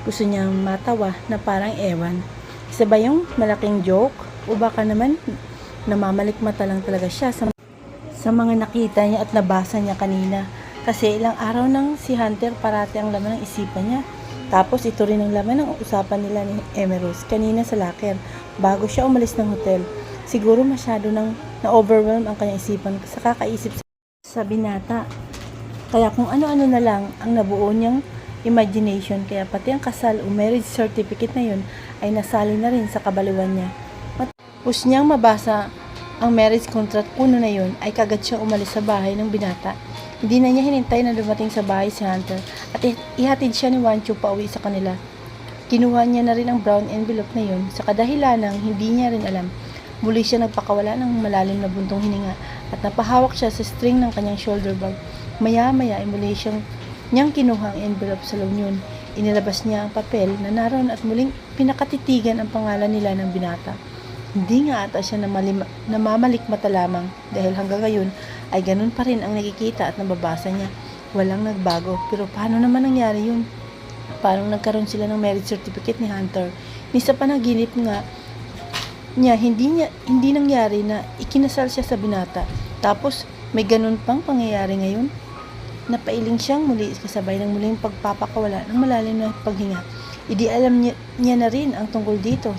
Gusto niyang matawa na parang ewan. Isa ba yung malaking joke? O baka naman namamalikmata lang talaga siya sa mga nakita niya at nabasa niya kanina. Kasi ilang araw nang si Hunter parati ang laman ng isipan niya. Tapos ito rin ang laman ng usapan nila ni Emerus kanina sa locker bago siya umalis ng hotel. Siguro masyado nang na-overwhelm ang kanyang isipan sa kakaisip sa binata. Kaya kung ano-ano na lang ang nabuo niyang imagination, kaya pati ang kasal o marriage certificate na yun ay nasali na rin sa kabaliwan niya. Matapos niyang mabasa ang marriage contract kuno na yun, ay kagad siya umalis sa bahay ng binata. Hindi na niya hinintay na dumating sa bahay si Hunter at ihatid siya ni Wancho pa uwi sa kanila. Kinuha niya na rin ang brown envelope na yun sa kadahilanang hindi niya rin alam. Muli siya nagpakawala ng malalim na buntong hininga at napahawak siya sa string ng kanyang shoulder bag. Maya-maya ay muli niyang kinuha ang envelope sa loob niyon. Inilabas niya ang papel na naroon at muling pinakatitigan ang pangalan nila ng binata. Hindi nga ata siya namamalikmata lamang dahil hanggang ngayon ay ganun pa rin ang nakikita at nababasa niya. Walang nagbago. Pero paano naman nangyari yun? Parang nagkaroon sila ng marriage certificate ni Hunter. Ni sa panaginip nga niya, hindi nangyari na ikinasal siya sa binata. Tapos may ganun pang pangyayari ngayon. Napailing siyang muli kasabay ng muling pagpapakawala ng malalim na paghinga. Idi alam niya na rin ang tungkol dito.